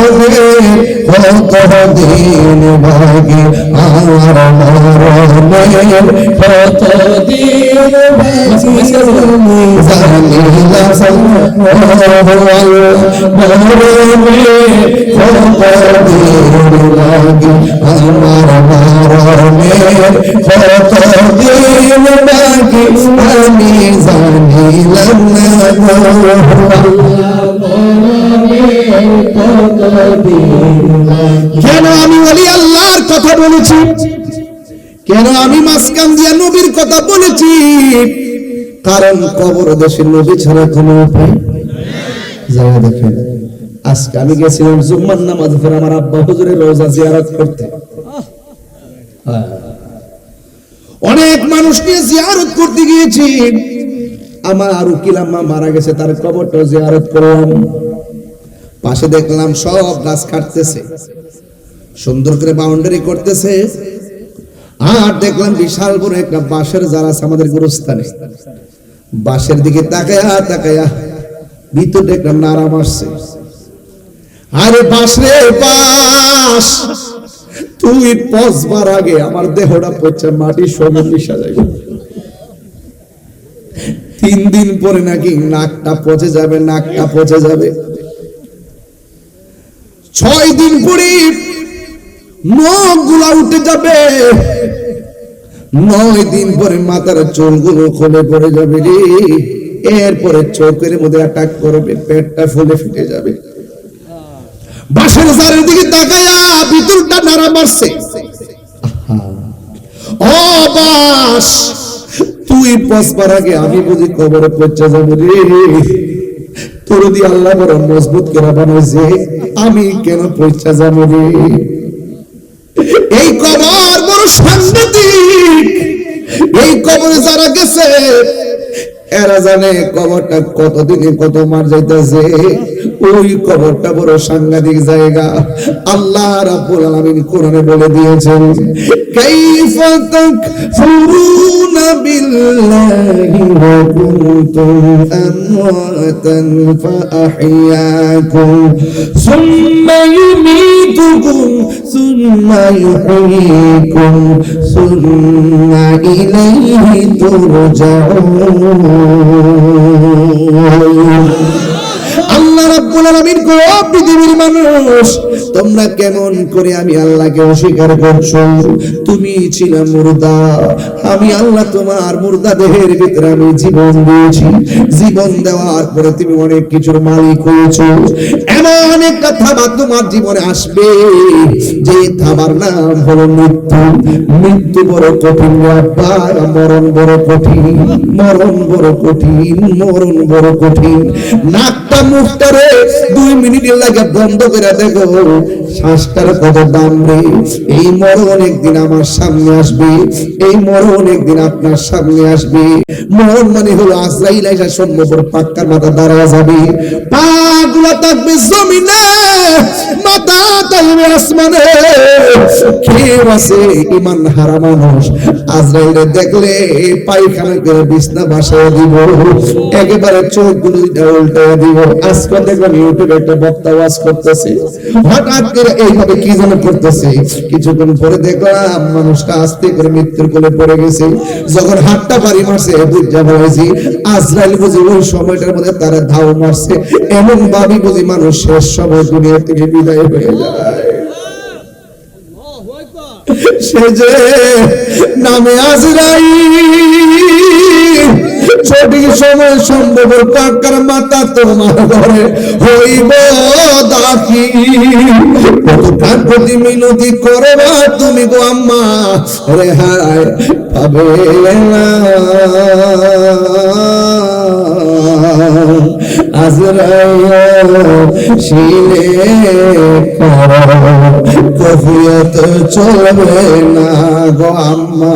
কত দিন বাকি, আমার মরণের কত দিন বাকি জানিলাম, মরণের কত দিন বাকি, আমার মরণের কত দিন বাকি আমি জানিলাম না গো, কেন আমি ওলি আল্লাহর কথা বলেছি, কেন আমি মাসকান দিয়া নবীর কথা বলেছি, কারণ কবর দেশে নবী ছাড়া কোনো উপায় যায়। দেখেন আজকে আমি গেছিলাম জুম্মার নামাজ পড়ে আমার আব্বা হুজুরের রওজা জিয়ারত করতে, অনেক মানুষ নিয়ে জিয়ারত করতে গিয়েছি, আমার উকিল আম্মা মারা গেছে তার কবরটা জিয়ারত করলাম, পাশে দেখলাম সব গাছ কাটতেছে, সুন্দর করে বাউন্ডারি করতেছে, আর দেখলাম বিশাল বড় একটা বাঁশের জারা আছে আমাদের গুরুস্থানে, বাঁশের দিকে তাকায়া তাকায়া ভিতরে একটা নাড়া মারছে, আরে বাঁশ রে বাঁশ, তুই পচবার আগে আমার দেহটা পচে মাটির সঙ্গে মিশা যাবে, 3 দিন পরে নাকি নাকটা পচে যাবে, নাকটা পচে যাবে, 6 দিন পরে নখগুলা উঠে যাবে, 9 দিন পরে মাথার চুলগুলো খুলে পড়ে যাবে রে, এরপরে চোখের মধ্যে অ্যাটাক করবে, পেটটা ফুলে ফেটে যাবে। বাঁশের জারের দিকে তাকায়া ভিতরটা নাড়া মারছে, ও বাঁশ তুই পচবার আগে আমি বুঝি কবরে পচে যাবো রে, তোর দিয়ে আল্লাহ বড় মজবুত করে বানাইছে, আমি কেন পচে যাবো রে, এই কবর বড় সাংঘাতিক, এই কবরে যারা গেছে এরা জানে কবরটা কতদিনে কত মার যাইতেছে, ওই কবরটা বড় সাংঘাতিক জায়গা। আল্লাহ রাব্বুল আলামিন কোরআনে বলে দিয়েছেন, কাইফা তাকফুরুনা বিল্লাহি ওয়া কুনতুম আমওয়াতান ফাআহইয়াকুম সুম্মা ইউমীতুকুম সুম্মা ইউহয়ীকুম সুম্মা ইলাইহি তুরজাউন। আল্লাহ রাব্বুল আলামিন কো, পৃথিবীর মানুষ তোমরা কেমন করে আমি আল্লাহকে অস্বীকার করছো? তুমি ছিলে মুর্দা, আমি আল্লাহ তোমার মুর্দা দেহের ভিতরে আমি জীবন দিয়েছি। জীবন দেওয়ার পরে তুমি অনেক কিছুর মালিক হয়েছো। এমন একটা থাবা তোমার জীবনে আসবে যে থাবার নাম হলো মৃত্যু। মৃত্যু বড় কঠিন বাবা, মরণ বড় কঠিন, মরণ বড় কঠিন, মরণ বড় কঠিন। নাকটা মুখটারে 2 মিনিটের লাগে বন্ধ করে দেখো, শ্বাসটার কত দাম রে। এই মরণ একদিন আমার সামনে আসবে, এই মরণ একদিন আপনার সামনে আসবে। মরণ মানে হলো আজরাইল আইসা সম্মুখের পাক্কার মাথা দাঁড়ায় যাবে, পা গুলা থাকবে জমিনে, মাথা থাকবে আসমানে। কেউ আছে ঈমান হারা মানুষ আজরাইলে দেখলে পায়খানা করে বিছনা বাসায় দিব, একেবারে চোখগুলো উল্টায় দিব। আজকে দেখলাম ইউটিউবে একটা বক্তা ওয়াজ করতেছে, হঠাৎ করে এইভাবে কি যেন করতেছে। কিছুক্ষণ পরে দেখলাম মানুষটা আস্তে করে মৃত্যুর কোলে পড়ে গেছে। যখন হাতটা বাড়ি মারছে বুঝা বলেছি আজরাইল বুঝি ওই সময়টার মধ্যে তারা ধাও মারছে। এমন ভাবি বুঝি মানুষ শেষ সময় দুনিয়া থেকে বিদায় হয়ে যায়। সে যে নামে আজরাইল, সঠিক সময় সম্ভব পাক্কার মাথা তোমার ঘরে হইব দাখি। কতক্ষণ প্রতি মিনতি করবা তুমি গো আম্মা, রেহাই পাবে না। আজরাইল শিলে কফিয়ত চলবে না গো আম্মা,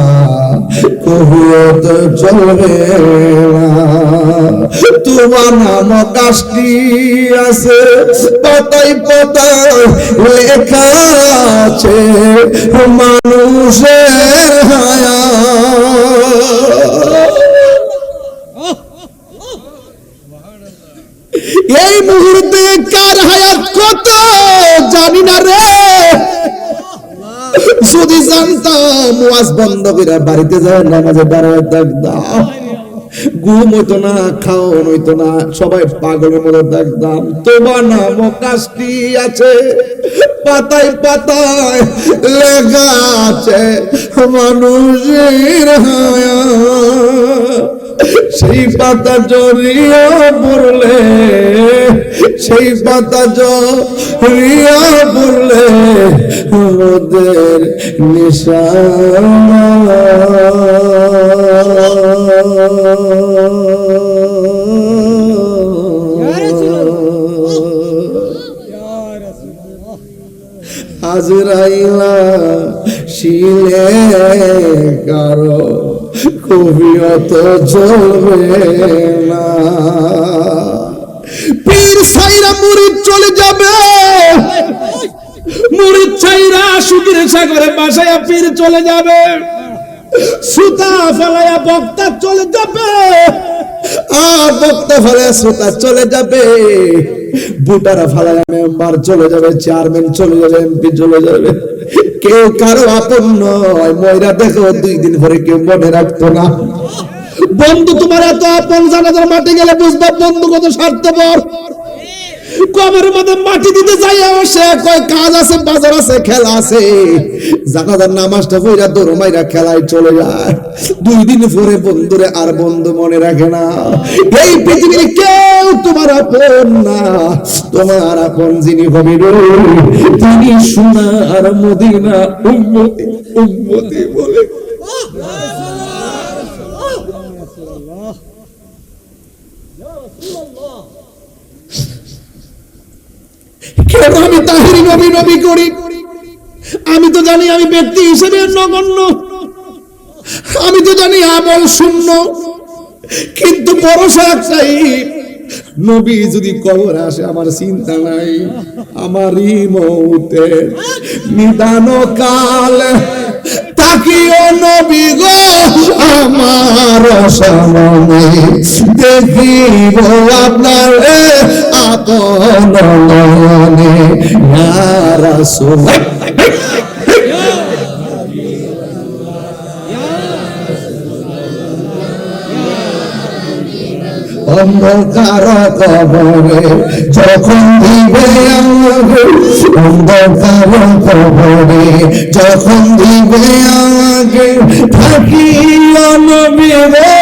কফিয়ত চলবে না। তোমার নাম কাশটি আছে পাতায় পাতায় লেখা আছে মানুষের হায়া। এই মুহূর্তে কার হায়াত কত জানি না রে। যদি জানতাম ওয়াজ বন্ধ করে বাড়িতে যায় নামাজে দাঁড়ায় থাকতাম, ঘুম হইতো না, খাওয়ান হইতো না, সবাই পাগলের মতো দেখতাম। তোমার নাম কাজটি আছে পাতায় পাতায় লেখা আছে মানুষের হায়া। সেই পাতা জড়িয়া পড়লে, সেই পাতা জড়িয়া পড়লে ওদের নিশানা। আজরাইলা শিলে কারো কবিয়ত চলবে না। পীর সাইরা মুরিদ চলে যাবে, মুরিদ ছাইরা সুখের সাগরে বাসায়া পীর চলে যাবে, সুতা ফালায়া বক্তা চলে যাবে, বক্তা ফালায়া সুতা চলে যাবে, বুটারা ফালায়া মেম্বার চলে যাবে, চেয়ারম্যান চলে যাবে, এমপি চলে যাবে। কেউ কারো আপন নয়। ময়রা দেখো 2 দিন পরে কেউ মনে রাখতো না। বন্ধু তোমার এত আপন, জানাজার মাঠে গেলে বুঝবা বন্ধু কত স্বার্থপর। কবরের মধ্যে মাটি দিতে যাই সে কয় কাজ আছে, বাজার আছে, খেলা আছে। জানাজার নামাজটা পড়া দৌড় মাইরা খেলায় চলে যায়। 2 দিন পরে বন্ধুরে আর বন্ধু মনে রাখে না। এই পৃথিবীর কেউ তোমার আপন না। তোমার আপন যিনি হবে তিনি সোনার মদিনা উম্মতি উম্মতি বলে। কেন আমি তাহিরি নবী নবী করি? আমি তো জানি আমি ব্যক্তি হিসেবে নগণ্য, আমি তো জানি আমল শূন্য, কিন্তু ভরসা একটাই নবী যদি কবর আসে আমার চিন্তা নাই, আমারই মৌতের নিদান কাল তাকিও নবী গো আমার সামনে, দেখিব আপনার আপন নয়নে ইয়া রাসূল। অন্ধকার কবরে যখন দিবে আমাকে, অন্ধকার কবরে যখন দিবে আমাকে, থাকিও নবী গো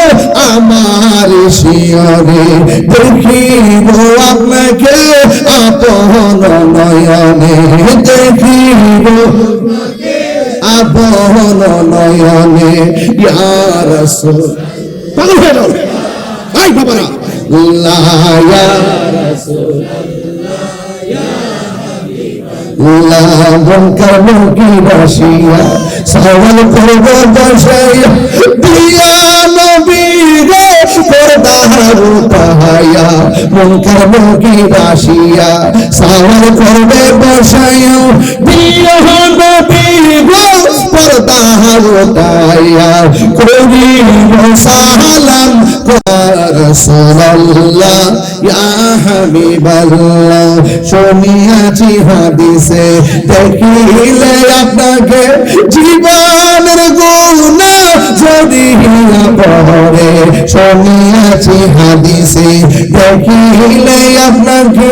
আমার শিয়রে, দেখিব আপনাকে আপন নয়নে, দেখিব আপন নয়নে ইয়া রাসূল। পাগল হয়ে যাও ভাই বাবারা, ইয়া রাসূলুল্লাহ মুনকার মুনকির আসিয়া সওয়াল করবে বসাইয়া, দিয়া নবী রে পর্দা উঠাইয়া, মুনকার মুনকির আসিয়া সওয়াল করবে বসাইয়া, দিয়া নবী রে পর্দা উঠাইয়া, করিব সালাম রাসূলুল্লাহ ইয়া হাবিবাল্লাহ। শুনিয়াছি হাদিসে দেখিলে আপনাকে জীবনের গুনাহ ঝরিয়া পড়ে, শুনিয়াছি হাদিসে দেখিলে আপনাকে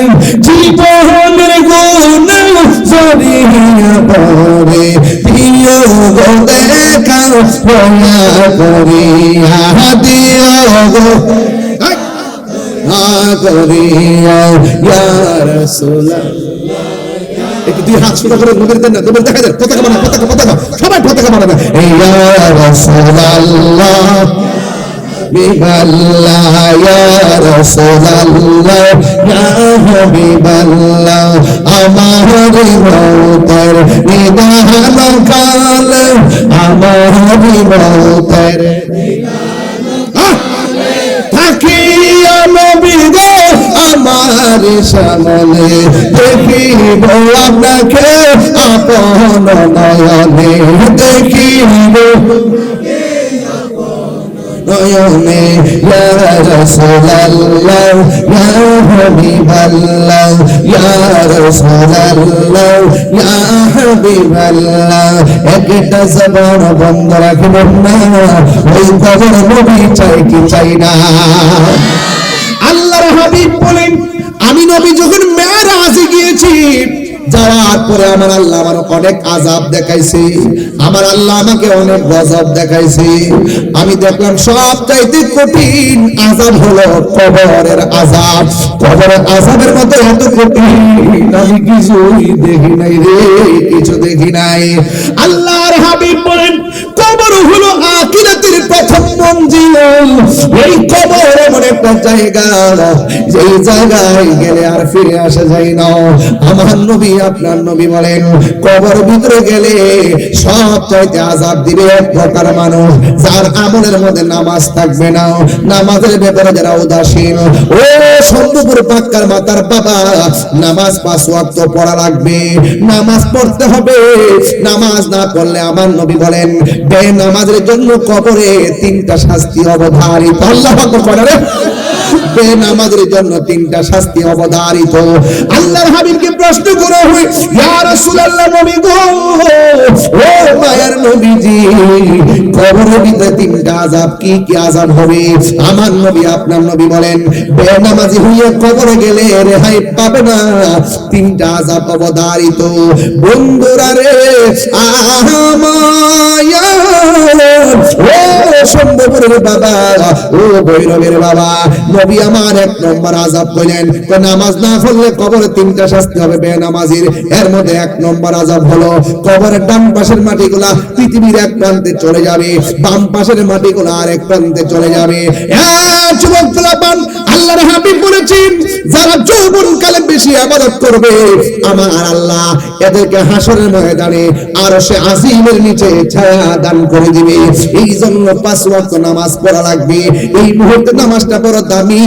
জীবনের গুনাহ ঝরিয়া পড়ে, প্রিয় গো দেখাও দয়া করিয়া, দিও গো করিয়া ইয়া রাসূলুল্লাহ। একটু দুই হাত সোজা করে নবীর দেন না, নবীর দেখা দেন, পতাকা বানা, পতাকা পতাকা সবাই পতাকা বানাবে, ইয়া রাসূলুল্লাহ বিবাল্লাহ ইয়া রাসূলুল্লাহ ইয়া হাবিবাল্লাহ, আমার মওতের নিদান কাল, আমার মওতের থাকিয়া নবী গো আমার সামনে, দেখিব আপনাকে আপন নয়নে, দেখিব নয়নে ইয়া রাসূলুল্লাহ ইয়া হাবিবাল্লাহ, ইয়া রাসূলুল্লাহ ইয়া হাবিবাল্লাহ। একটা জবান বন্ধ রাখবেন না, ওই কবর নবী চাই কি চাই না। আল্লাহর হাবিব বলেন, আমি নবী যখন মেরাজে গিয়েছি, যাওয়ার পরে আমার আল্লাহ আমার অনেক আযাব দেখাইছে, আমার আল্লাহ আমাকে অনেক গজব দেখাইছে। আমি দেখলাম সবচাইতে কঠিন আযাব হলো কবরের আযাব। কবরের আযাবের মতো এত কঠিন আমি কিছুই দেখি নাই রে, কিছু দেখি নাই। আল্লাহর হাবিব বলেন, কবর হলো আখিরাতের প্রথম মঞ্জিল। এই কবর এমন একটা জায়গা, যেই জায়গায় গেলে আর ফিরে আসা যায় না। আমার নবী আপনার নবী বলেন, কবর ভিতরে গেলে সব চাইতে আযাব দিবে এক প্রকার মানুষ, যার আমলের মধ্যে নামাজ থাকবে না, নামাজের ব্যাপারে যারা উদাসীন। ও সন্দুপুর পাক্কার মাতার বাবা, নামাজ 5 ওয়াক্ত পড়া লাগবে, নামাজ পড়তে হবে। নামাজ না পড়লে আমার নবী বলেন, বেনামাজের জন্য কবরে 3টা শাস্তি অবধারিত। আল্লাহু আকবার। বেনামাজের জন্য 3টা শাস্তি অবধারিত। আল্লাহর হাবিবকে প্রশ্ন করা হয়, ইয়া রাসূলুল্লাহ নবী গো, ও মায়ার নবীজি, কবরের ভিতরে 3টা আযাব কি কি আযাব হবে? আমার নবী আপনার নবী বলেন, বেনামাজি হয়ে কবরে গেলে রেহাই পাবে না, 3টা আযাব অবধারিত। বন্ধুরা রে, আমায়া ও সম্ভবের বাবা, ও ভৈরবের বাবা, নবী আমার 1 নম্বর আযাব কইলেন, নামাজ না পড়লে কবরে 3টা শাস্তি হবে বেনামাজির। এর মধ্যে 1 নম্বর আযাব হলো কবরের ডান পাশের মাটিগুলা পৃথিবীর এক প্রান্তে চলে যাবে, বাম পাশের মাটিগুলা আরেক প্রান্তে চলে যাবে। যুবক গোলাপান আল্লাহর হাবিব বলেছেন যারা যৌবনকালে বেশি ইবাদত করবে আমার আল্লাহ এদেরকে হাসরের ময়দানে আরশে আজিমের নিচে ছায়া দান করে দিবে। এই জন্য 5 ওয়াক্ত নামাজ পড়া লাগবে। এই মুহূর্তে নামাজটা বড় দামি।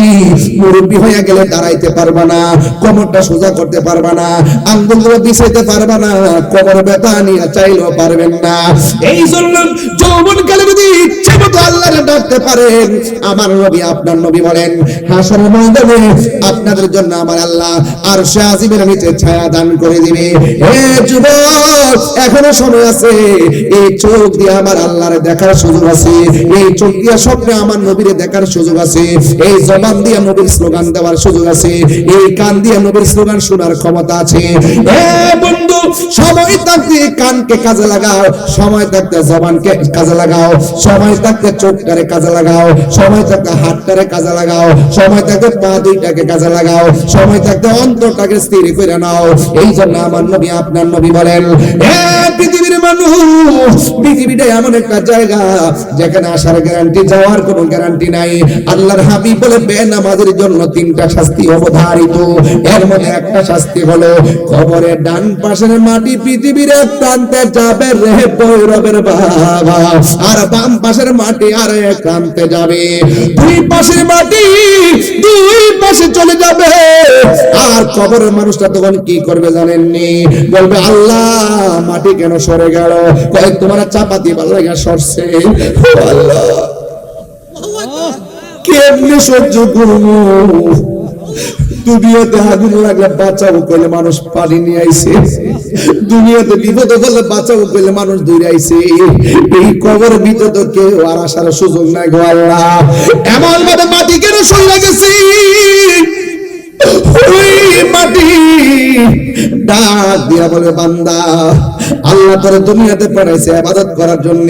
মুরব্বি হয়ে গেলে দাঁড়াইতে পারবা না, কোমরটা সোজা করতে পারবা না, আঙ্গুলগুলো বিছাইতে পারবা না, কোমর ব্যথা নিয়ে চাইলেও পারবেন না। এই জন্য যৌবনকালে যদি ইচ্ছে মতো আল্লাহরে ডাকতে পারেন আমার নবী আপনার নবী বলেন হাসরের ময়দানে আপনাদের জন্য আমার আল্লাহ আরশে আজিমের নিচে ছায়া দান করে দিবে। হে যুবক এখনো সময় আছে। এই চোখ দিয়ে আমার আল্লাহরে দেখার সুযোগ আছে, এই চোখ দিয়ে স্বপ্নে আমার নবীরে দেখার সুযোগ আছে, এই জবান দিয়ে নবীর স্লোগান দেওয়ার সুযোগ আছে, এই কান দিয়ে নবীর স্লোগান শোনার ক্ষমতা আছে। হে বন্ধু সময় থাকতে কানকে কাজে লাগাও, সময় থাকতে জবানকে কাজে লাগাও, সময় থাকতে চোখটারে কাজে লাগাও, সময় থাকতে হাতটারে কাজে লাগাও, সময় থাকতে পা দুইটাকে কাজে লাগাও, সময় থাকতে অন্তরটাকে স্থির করে নাও। এই জন্য আমার নবী আপনার নবী বলেন হে পৃথিবীর মানুষ পৃথিবীটা এমন একটা জায়গা যেখানে আসার গ্যারান্টি যাওয়ার কোনো গ্যারান্টি নাই। আল্লাহর হাবিব বলে বেনামাজের জন্য 3টা শাস্তি অবধারিত। এর মধ্যে একটা শাস্তি হলো কবরের ডান পাশের মাটি পৃথিবীর এক প্রান্তে যাবে রে ভৈরবের বাবা, আর বাম পাশের মাটি আর এক প্রান্তে যাবে। দুই পাশের মাটি দুই পাশে চলে যাবে। আর কবরের মানুষটা তখন কি করবে জানেননি? বলবে আল্লাহ মাটি কেন সরে গেল? কয়েক তোমার চাপাতি ভালো লাগা সরছে। আল্লাহ কেমনে সহ্য করবো? দুনিয়াতে আগুন লাগলে বাঁচাবো কইলে মানুষ পানি নিয়ে আইছে, দুনিয়াতে বিপদে বললে বাঁচাবো কইলে মানুষ দূরে আইছে। এই কবর ভিতরে তো কেউ আর আসার সুযোগ নাই গো আল্লাহ। এমন ভাবে মাটি কেন সরে গেছে? ওই মাটি ডাক দিয়া বলে বান্দা আল্লাহ তোর দুনিয়াতে পাঠাইছে ইবাদত করার জন্য।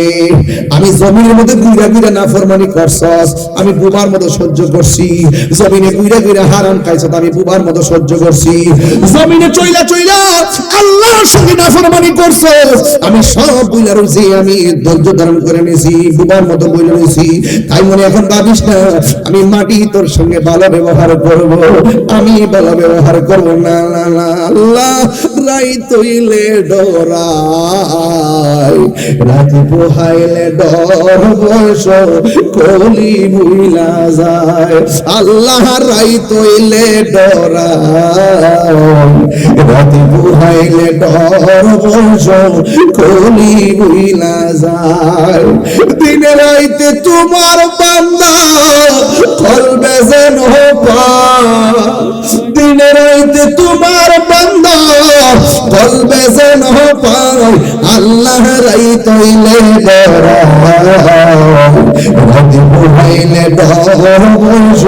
আমি জমিনের মধ্যে গুইরা গুইরা নাফরমানি করছস, আমি বুবার মতো সহ্য করছি। জমিনে গুইরা গুইরা হারাম খাইছস, আমি বুবার মতো সহ্য করছি। জমিনে চইলা চইলা আল্লাহর সঙ্গে নাফরমানি করছস, আমি সব বুইলা রইছি, আমি ধৈর্য ধারণ করে নিয়েছি, বুবার মতো বইলা রইছি। তাই মনে এখন ভাবিস না আমি মাটি তোর সঙ্গে ভালো ব্যবহার করব, আমি ভালো ব্যবহার করব না। না না আল্লাহ রাই তৈলে ডরাই, রাত পোহাইলে ডর বস কলি বুইলা যায়। আল্লাহ রাই তৈলে ডরাই, রাত পোহাইলে ডর বস কলি বুইলা যায়। দিনে রাইতে তোমার বান্দা কলবে যেন পায়, দিনে রাইতে তোমার বান্দা কলবে যেন পায়। আল্লাহ রাই তৈলে ডরাই, রাত পোহাইলে ডর বস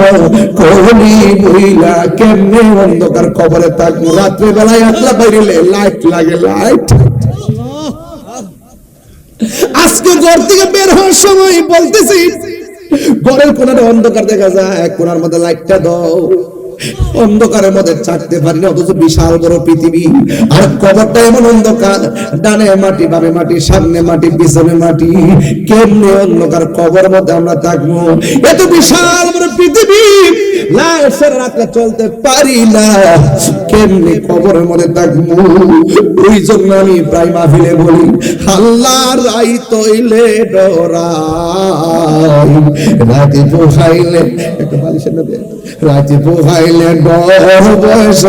কলি বুইলা। কেমনে অন্ধকার কবরে থাকবো? রাত্রে বেলায় একলা বাইরে লাইট লাগে, লাইট। আজকে ঘর থেকে বের হওয়ার সময় বলতেছি ঘরের কোনারে অন্ধকার দেখা যায়, কোনার মধ্যে লাইটটা দাও। অন্ধকারের মধ্যে চাটতে পারি না, অথচ বিশাল বড় পৃথিবী। আর কবরটা এমন অন্ধকার, ডানে মাটি বামে মাটি, সামনে মাটি পিছনে মাটি। কেমনে অন্ধকার কবর মধ্যে আমরা থাকবো? এত বিশাল বড় পৃথিবী লাইট ছাড়া রাত্রে চলতে পারি না, কেমনে কবরের মধ্যে থাকবো? ওই জন্য আমি প্রায় মাহফিলে বলি আল্লাহ রাই তৈলে ডরাই, রাতে পোহাইলে একটা বালিশের নদী, রাতে পোহাইলে ডর বয়স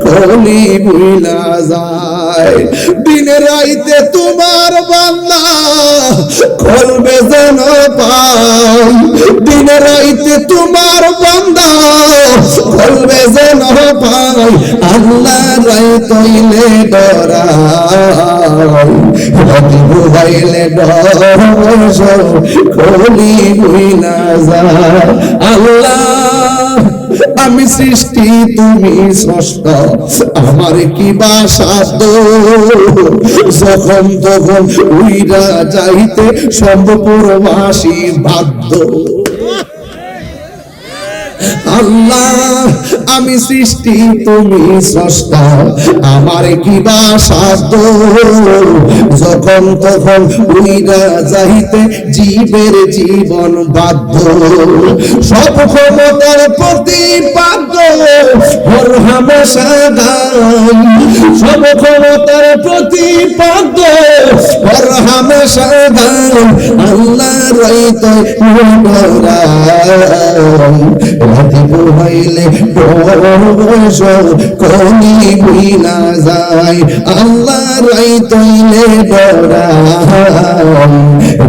কলি বুইলা যায়। দিনে রাইতে তোমার বান্দা কলবে যেন পায়, দিনে রাইতে তোমার বান্দা কলবে যেন পায়। আল্লাহ রাই তৈলে ডরাই, রাতে পোহাইলে ডর বয়স কলি বুইলা যায়। আল্লাহ আমি সৃষ্টি তুমি স্রষ্টা, আমার কি বাসাদ, যখন তখন উইরা যাইতে সম্ভবপুরবাসী বাধ্য। আল্লাহ আমি সৃষ্টি তুমি স্রষ্টা, আমার কি বা সাধ্য যখন তখন উইরা যাইতে জীবের জীবন বাধ্য, সব ক্ষমতার প্রতিপাদ্য হর হামেশা গাই, সব ক্ষমতার প্রতিপাদ্য হর হামেশা গাই, আল্লাহ রইতে রাতি পোহাইলে বয়স কলি বুইলা যায়, আল্লাহ রাইতইলে ডরাই,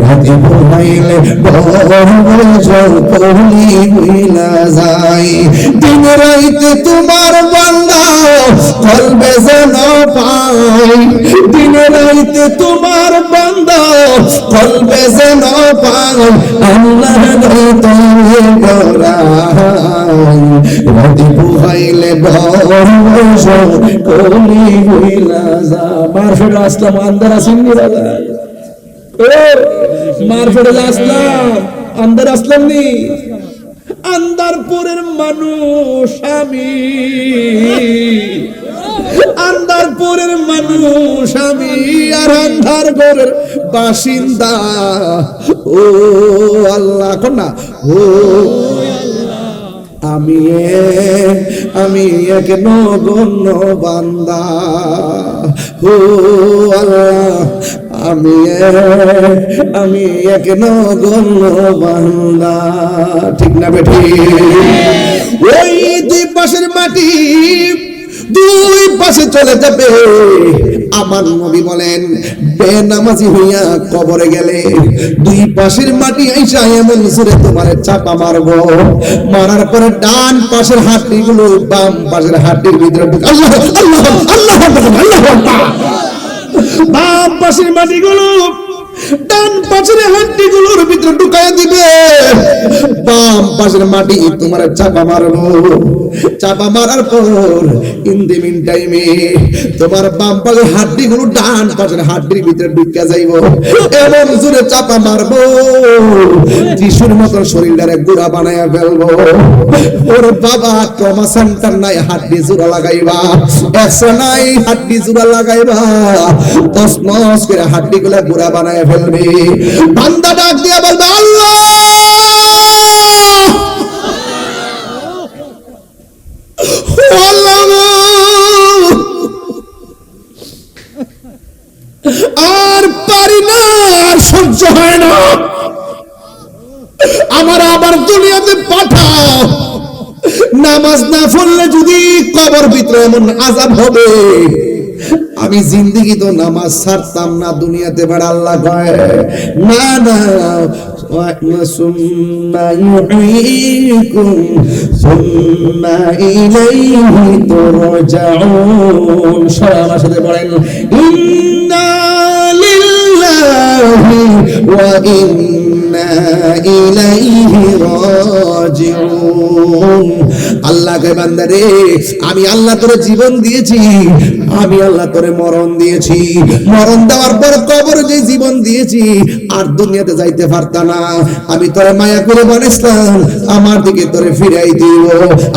রাতি পোহাইলে বয়স কলি বুইলা যায়, দিন রাইতে তোমার বান্দা কলবে যেন পাই, দিন রাইতে তোমার বান্দা কলবে যেন পাই, আল্লাহ রাইতইলে ডরাই, রাতি পোহাইলে বয়স কলি বুইলা যায়। মারফেট আসলাম আন্দার আসেননি দাদা, মারফেট আসলাম আন্দার আসলাম নি, আন্দারপুরের মানুষ আমি, আন্দারপুরের মানুষ আমি, আর আন্ধারপুরের বাসিন্দা, ও আল্লাহ কন্যা ও আমি এক নগণ্য বান্দা, ও আল্লাহ আমি এক নগণ্য বান্দা, ঠিক না বেঠি? ওই দুই পাশের মাটি দুই পাশে চলে যাবে, আমার নবী বলেন বেনামাজি হইয়া কবরে গেলে দুই পাশের মাটি আইসা এমন জোরে তোমারে চাপা মারবো, মারার পরে ডান পাশের হাড্ডি গুলো বাম পাশের হাড্ডির ভিতরে আল্লাহ আল্লাহ আল্লাহ আল্লাহ, বাম পাশের মাটি গুলো ডান পাশের হাড্ডি গুলোর ভিতরে ঢুকাইয়া দিবে, বাম পাশের মাটি তোমার চাপা মারবো, চাপা মারার পর ইন দি মিন টাইমে তোমার বাম পাশের হাড্ডি গুলো ডান পাশের হাড্ডির ভিতরে ঢুকিয়া যাইব, এমন জোরে চাপা মারবো যিশুর মতো শরীরটারে গুড়া বানাইয়া ফেলবো। ওর বাবা ট্রমা সেন্টার নাই, হাড্ডি জোড়া লাগাইবা, এক্সরে নাই, হাড্ডি জোড়া লাগাইবা, তসমস করে হাড্ডি গুলা গুড়া বানাইয়া ফেলবে। বান্দা ডাক দিয়া বলবে আল্লাহ আর পারি না, আর সহ্য হয় না, আমার আবার দুনিয়াতে পাঠাও, নামাজ না পড়লে যদি কবর ভিতরে এমন আযাব হবে, আমি জিন্দেগি তো নামাজ ছাড়তাম না দুনিয়াতে, বড় আল্লাহ কয় না না সুম্মা ইউহয়িকুম সুম্মা ইলাইহি তুরজাউন। সবাই আমার সাথে বলেন ইন্না লিল্লাহি ওয়া ইন্না ইলাইহি রাজিউন। আল্লাহ কে বান্দারে আমি আল্লাহ তোরে জীবন দিয়েছি, আমি আল্লাহ তোরে মরণ দিয়েছি, মরণ দেওয়ার পর কবরে যে জীবন দিয়েছি আর দুনিয়াতে যাইতে পারতা না, আমি তোরে মায়া করে বানাইছিলাম, আমার দিকে তোরে ফিরাই দিব।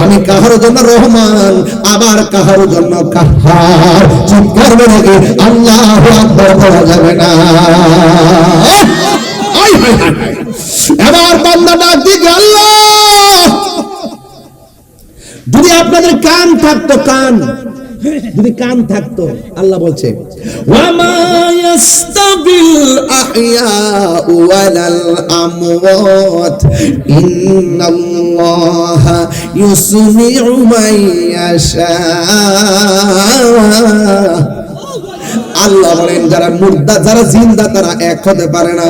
আমি কাহার জন্য রহমান, আবার কাহার জন্য কাহার। চিৎকার করে আল্লাহু আকবার বলা যাবে না। এবার বান্দা ডাক দিকে আল্লাহ, যদি আপনাদের কান থাকতো, কান যদি কান থাকতো, আল্লাহ বলছে ওয়ামা ইয়াস্তাবিল আহইয়াউ ওয়ালাল আমওয়াত ইন্নাল্লাহা ইউসমিউ মান ইয়াশা। আল্লাহ বলেন যারা মুর্দা যারা জিন্দা তারা এক হতে পারে না।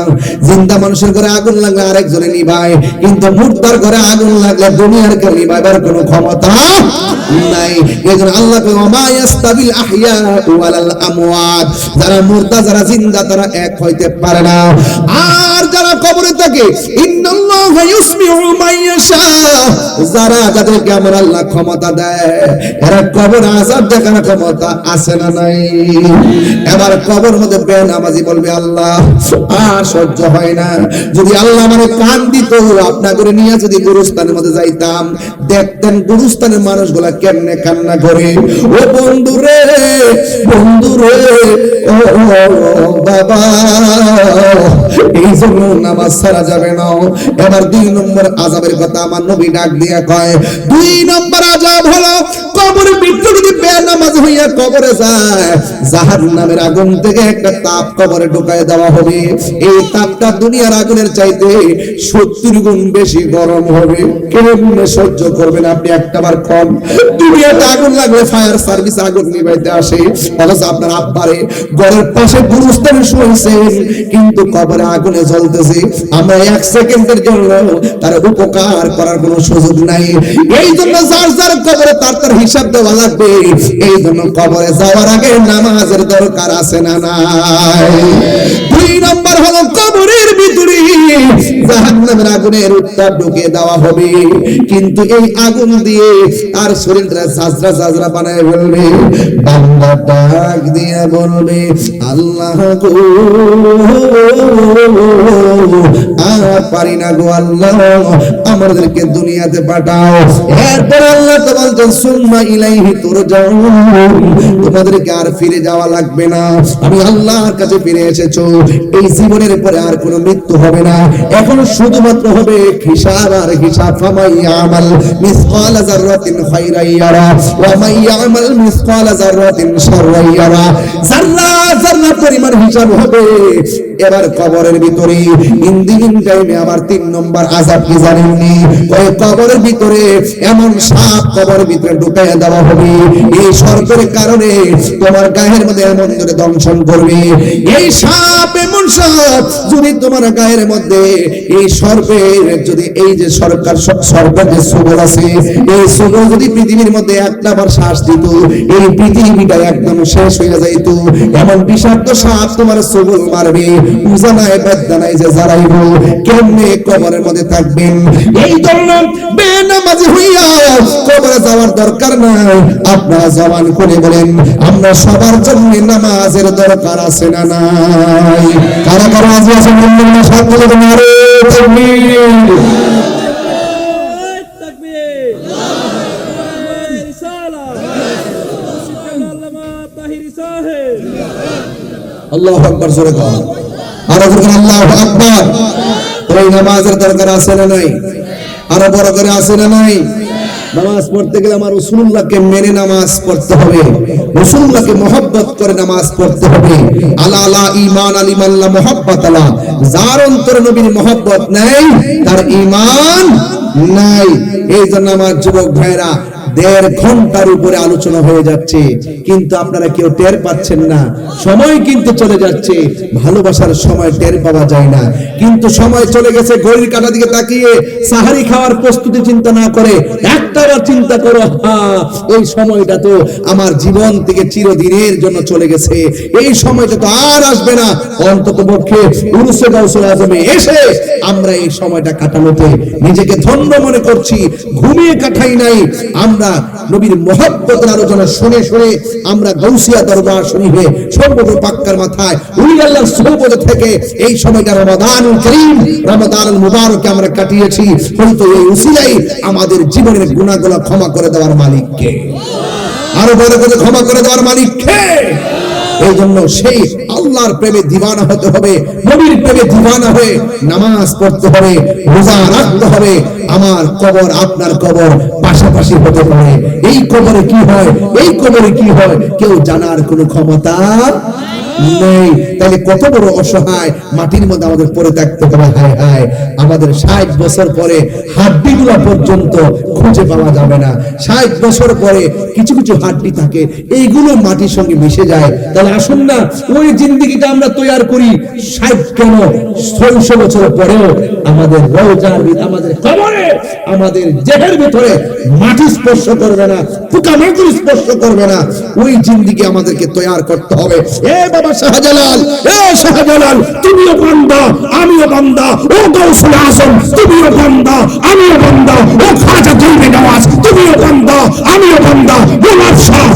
জিন্দা মানুষের ঘরে আগুন লাগলে আরেকজনে নিভায়, কিন্তু মুর্দার ঘরে আগুন লাগলে দুনিয়ার কেউ নিভাইবার কোনো ক্ষমতা নাই। এজন্য আল্লাহ কয় ওয়া মা ইয়াস্তাবিল আহইয়া ওয়ালাল আমওয়াত, যারা মুর্দা যারা জিন্দা তারা এক হইতে পারে না। আর যারা কবরে থাকে ইন্নাল্লাহা ইউসমিউ মান ইয়াশা, যারা যাদেরকে আমার আল্লাহ ক্ষমতা দেয় এরা কবর আযাব দেখার ক্ষমতা আছে না নাই? এবার কবর মধ্যে বেনামাজি বলবে আল্লাহ আর সহ্য হয় না, যদি আল্লাহ মানে কান দিত আপনা করে নিয়ে যদি গুরুস্থানের মধ্যে যাইতাম, দেখতেন গুরুস্থানের মানুষগুলা কেমনে কান্না করে। ও বন্ধুরে বন্ধুরে ও বাবা, এই জন্য নামাজ ছাড়া যাবে না। এবার 2 নম্বর আযাবের কথা আমার নবী ডাক দিয়া কয়, 2 নম্বর আযাব হলো কবরের ভিতরে যদি বেনামাজ হইয়া কবরে যায়, জাহান্নামের আগুন থেকে একটা তাপ কবরে ঢুকায় দেওয়া হবে। এই তাপটা দুনিয়ার আগুনের চাইতে 70 গুণ বেশি গরম হবে। কেমনে সহ্য করবেন আপনি? একটাবার কম। দুনিয়াতে আগুন লাগলে ফায়ার সার্ভিস আগুন নিভাইতে আসে, অথচ আপনার আব্বারে ঘরের পাশে গুরুস্থানে শুয়েছেন, কিন্তু কবরে আগুনে জ্বলতেছে। আমরা 1 সেকেন্ডের জন্য তার উপকার করার কোনো সুযোগ নাই। এই জন্য যার যার কবরে তার হিসাব দেওয়া লাগবে। এই জন্য কবরে যাওয়ার আগে নামাজের দরকার আছে না নাই? 2 নম্বর হলো কবরের ভিতরে জাহান্নামের আগুনের উত্তাপ ঢুকিয়ে দেওয়া হবে, কিন্তু এই আগুন দিয়ে আর শরীরটা ঝাঁঝরা ঝাঁঝরা বানায় ফেলবে। বান্দা ডাক দিয়ে বলবে আল্লাহ গো আর পারি না গো আল্লাহ, আমাদেরকে দুনিয়াতে পাঠাও। এরপর আল্লাহ তো বলছেন সুম্মা ইলাইহি তুরজাউন, তোমাদেরকে আর ফিরে যাওয়া লাগবে না, আমি আল্লাহর কাছে ফিরে এসেছো। এই জীবনের পরে আর কোনো মৃত্যু হবে না, এখন শুধুমাত্র হবে হিসাব আর হিসাব। ফামাই ইয়ামাল মিসকালা যাররাতিন খায়রান ইয়ারা ওয়া মাই ইয়ামাল মিসকালা যাররাতিন শাররান ইয়ারা, যাররা যাররা পরিমাণ হিসাব হবে। এবার কবরের ভিতরে ইন টাইমে আবার 3 নম্বর আযাব কি জানেননি? ওই কবরের ভিতরে এমন সাপ কবরের ভিতরে ঢুকাইয়া দেওয়া হবে, এই সর্পের কারণে তোমার গায়ের মধ্যে এমন করে দংশন করবে। এই সাপ এমন সাপ যদি তোমার গায়ের মধ্যে এই সর্পের যদি এই যে সর্পের যে সুগর আছে, এই সুগর যদি পৃথিবীর মধ্যে একটাবার শ্বাস দিত, এই পৃথিবীটা একদম শেষ হয়ে যাইত। এমন বিষাক্ত সাপ তোমার সুগর মারবে, উজানায় বেদনায় যে জারাইব। কেমনে কবরের মধ্যে থাকবেন? এই জন্য বেনামাজি হইয়া কবরে যাওয়ার দরকার নাই। আপনারা জবান করে বলেন আমরা সবার জন্য নামাজের দরকার আছে না নাই? কারা কারা রাজি আছেন? সকলে নারে তাকবীর। আল্লাহু আকবার, জোরে কর। আরো জোরে আল্লাহু আকবার। এই নামাজের দরকার আছে না নাই? আরো বড় করে আছে না নাই? নামাজ পড়তে গেলে আমার রাসূলুল্লাহকে মেনে নামাজ পড়তে হবে, রাসূলুল্লাহকে মহব্বত করে নামাজ পড়তে হবে। আলা আলা ঈমান আলিমান লা মুহাব্বাত আলা, যার অন্তরে নবীর মহব্বত নাই তার ঈমান নাই। এই জন্য আমার যুবক ভাইরা 1.5 ঘন্টার উপরে আলোচনা হয়ে যাচ্ছে, কিন্তু আপনারা কেউ টের পাচ্ছেন না। সময় কিন্তু চলে যাচ্ছে, ভালোবাসার সময় টের পাওয়া যায় না। কিন্তু সময় চলে গেছে, ঘড়ির কাঁটার দিকে তাকিয়ে সাহারি খাওয়ার প্রস্তুতি চিন্তা না করে একটাবার চিন্তা করো, এই সময়টা তো আমার জীবন থেকে চিরদিনের জন্য চলে গেছে, এই সময়টা তো আর আসবে না। অন্তত পক্ষে উরুসে গাউসুল আজমে এসে আমরা এই সময়টা কাটানোতে নিজেকে ধন্য মনে করছি, ঘুমিয়ে কাটাই নাই। আমরা নবীর মহব্বতের আলোচনা শুনে শুনে আমরা গাউসিয়া দরবার শুনিবে সম্পূর্ণ পাক্কার মাথায় উনি আল্লাহর সোহবতে থেকে এই সময়টা রমাদানুল কারীম, রমাদানুল মুবারকে আমরা কাটিয়েছি। হয়তো এই উসিলাই আমাদের জীবনের গুনাহগুলো ক্ষমা করে দেওয়ার মালিক কে? আরো বড় করে ক্ষমা করে দেওয়ার মালিক কে? এই জন্য সেই আল্লাহর প্রেমে দিওয়ানা হতে হবে, নবীর প্রেমে দিওয়ানা হয়ে নামাজ পড়তে হবে, রোজা রাখতে হবে। আমার কবর আপনার কবর পাশাপাশি হতে পারে। এই কবরে কি হয়, এই কবরে কি হয় কেউ জানার কোনো ক্ষমতা নেই। তাহলে কত বড় অসহায় মাটির মধ্যে আমাদের পড়ে থাকতে হবে। হায় হায়, আমাদের 60 বছর পরে হাড্ডিগুলা পর্যন্ত খুঁজে পাওয়া যাবে না। 60 বছর পরে কিছু কিছু হাড্ডি থাকে, এইগুলো মাটির সঙ্গে মিশে যায়। তাহলে আসুন না ওই জিন্দেগিটা আমরা তৈরি করি। 60 কেন 600 বছর পরেও আমাদের রওজার ভিতরে, আমাদের কবরে, আমাদের দেহের ভিতরে মাটি স্পর্শ করবে না, পোকামাকড় স্পর্শ করবে না। ওই জিন্দেগি আমাদেরকে তৈরি করতে হবে। এ বাবা শাহজালাল, এ শাহজালাল, তুমিও বান্দা আমিও বান্দা। ও গাউসুল আজম, তুমিও বান্দা আমিও বান্দা। ও খাজা জলবে নওয়াজ, তুমিও বান্দা আমিও বান্দা। গোলাপ শাহ,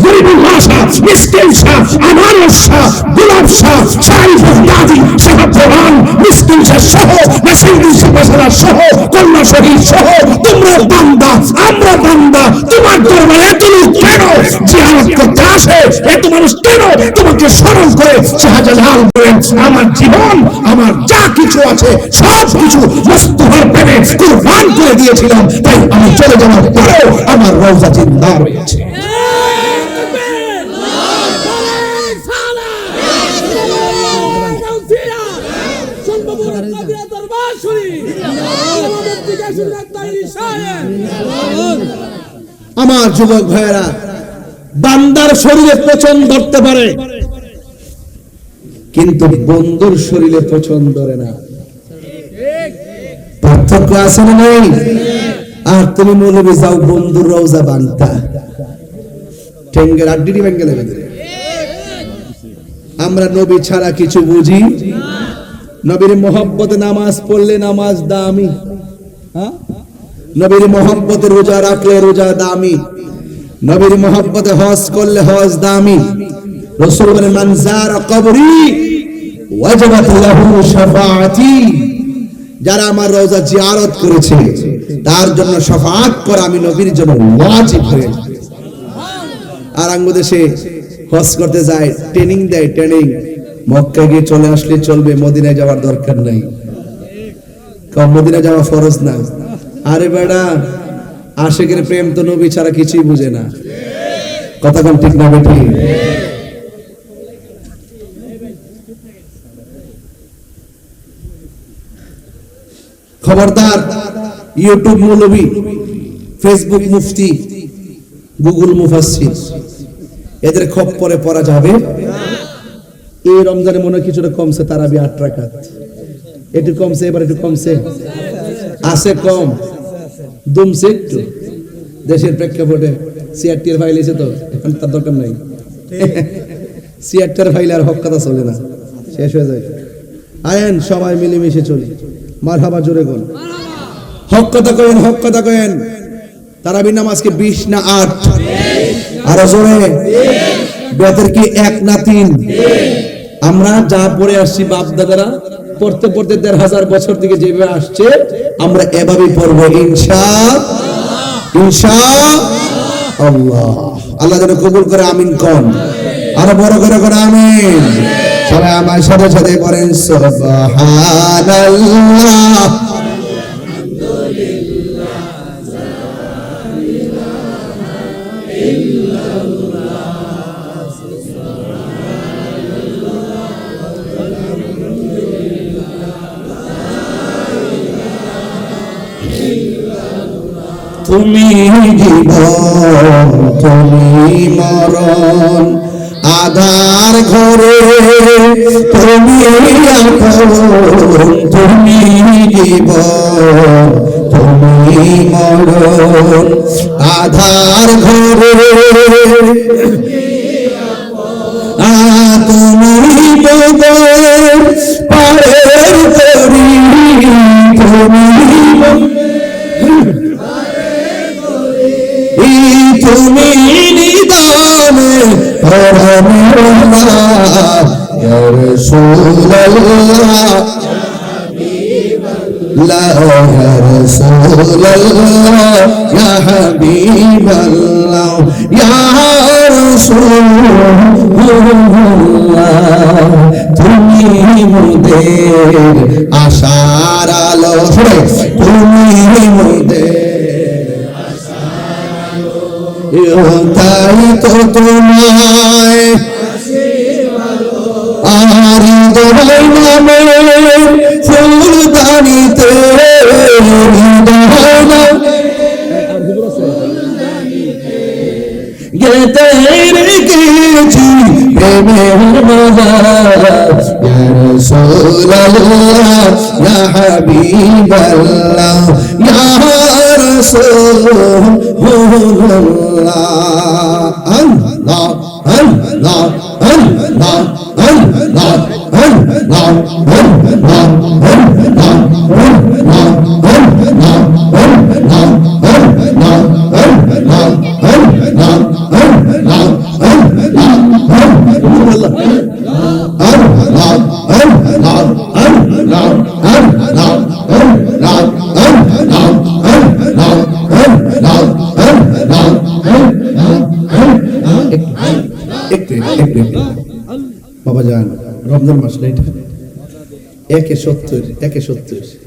গরিবুল শাহ, মিসকিন শাহ, আমার আনাস শাহ, গোলাপ শাহ, শারিফুল গাজী, শাহাব রহমান, মিসকিন শাহ সহ, নাসিরুদ্দিন শাহ সহ, কন্যা শহীদ সহ, তোমরা বান্দা, আমরা বান্দা, তোমার দরবারে এত লোক কেন জিয়ারত করতে আসে? এত মানুষ কেন তোমাকে স্মরণ করে? শাহজালাল বলেন, আমার জীবন, আমার যা কিছু আছে সব কিছু মুস্তাফার প্রেমে কুরবান করে দিয়েছিলাম, তাই আমি চলে যাওয়ার পরেও আমার রওজা জিন্দা রয়েছে। আমার যুবক ভাইয়েরা, বান্দার শরীরে পচন ধরতে পারে কিন্তু বন্ধুর শরীরে পচন ধরে না। পার্থক্য আছে না নেই? আর তুমি মৌলবি যাও বন্ধুর রওজা বানতা ঠেঙ্গের আড্ডি ভেঙ্গে লেগে দেবে। আমরা নবী ছাড়া কিছু বুঝি? নবীর মোহাব্বতে নামাজ পড়লে নামাজ দামি, নবীর মোহাব্বতে রোজা রাখলে রোজা দামি, নবীর মোহাব্বতে হজ করলে হজ দামি। রাসূল বলেন, মান যারা কবরি ওয়াজাবাত লাহু শাফাআতি, যারা আমার রওজা জিয়ারত করেছে তার জন্য শাফাআত করা আমি নবীর জন্য ওয়াজিব হয়ে গেছে। আর বাংলাদেশে হজ করতে যায়, ট্রেনিং দেয়, ট্রেনিং মক্কা গিয়ে চলে আসলে চলবে, মদিনায় যাওয়ার দরকার নাই, কারণ মদিনা যাওয়া ফরজ না। আরে বেটা, আশিকের প্রেম তো নবী ছাড়া কিছুই বুঝে না। কথা কোন ঠিক না বেটি? খবরদার, ইউটিউব মৌলবী, ফেসবুক মুফতি, গুগল মুফাসসির, এদের খপ্পরে পড়া যাবে। এই রমজানে মনে হয় কিছুটা কমছে, তারাবি 8 রাকাত একটু কমছে, এবার একটু কমছে, আছে কম, দমছে একটু দেশের প্রেক্ষাপটে। সিআরটির ফাইল এসে তো এখন তার দরকার নাই, সিআরটির ফাইল আর হক কথা চলে না, শেষ হয়ে যায়। আয়েন সবাই মিলেমিশে চলি, মারহাবা জোরে কোন হক কথা কয়েন, হক কথা কয়েন। তারাবি নামাজকে 20 না 8? আর জোরে বেতের কি 1 না 3? আমরা যা পড়ে আসছি বাপ দাদারা পড়তে পড়তে 1500 বছর থেকে যেভাবে আসছে, আমরা এভাবেই পড়বো ইনশাআল্লাহ। ইনশাআল্লাহ। আল্লাহ যেন কবুল করে, আমিন কোন, আরো বড় করে কোন আমিন। সবাই আমার সাথে সাথে পড়েন সুবহানাল্লাহ। তুমি জীবন, তুমি মরণ, আধার ঘরে তুমি এখন, তুমি জীবন, তুমি মরণ, আধার ঘরে তুমি বদর পারের তরি, তুমি তুমি নিদানে পরমওয়ালা, ইয়া রাসূলুল্লাহ, লা ইয়া রাসূলুল্লাহ, ইয়া হাবিবাল্লাহ, ইয়া রাসূলুল্লাহ, তুমি মোদের আশার আলো, তুমি মোদের তাই তো তোমায় আর দোলাই নামে ফুলদানিতে গেতে রেখেছি প্রেমের মালা, ইয়া রাসূলুল্লাহ, ইয়া হাবিবাল্লাহ, ইয়া রাসূলুল্লাহ। আল্লাহ আল্লাহ আল্লাহ আল্লাহ আল্লাহ আল্লাহ বাবা যান রমজান মাস না এটা 1-70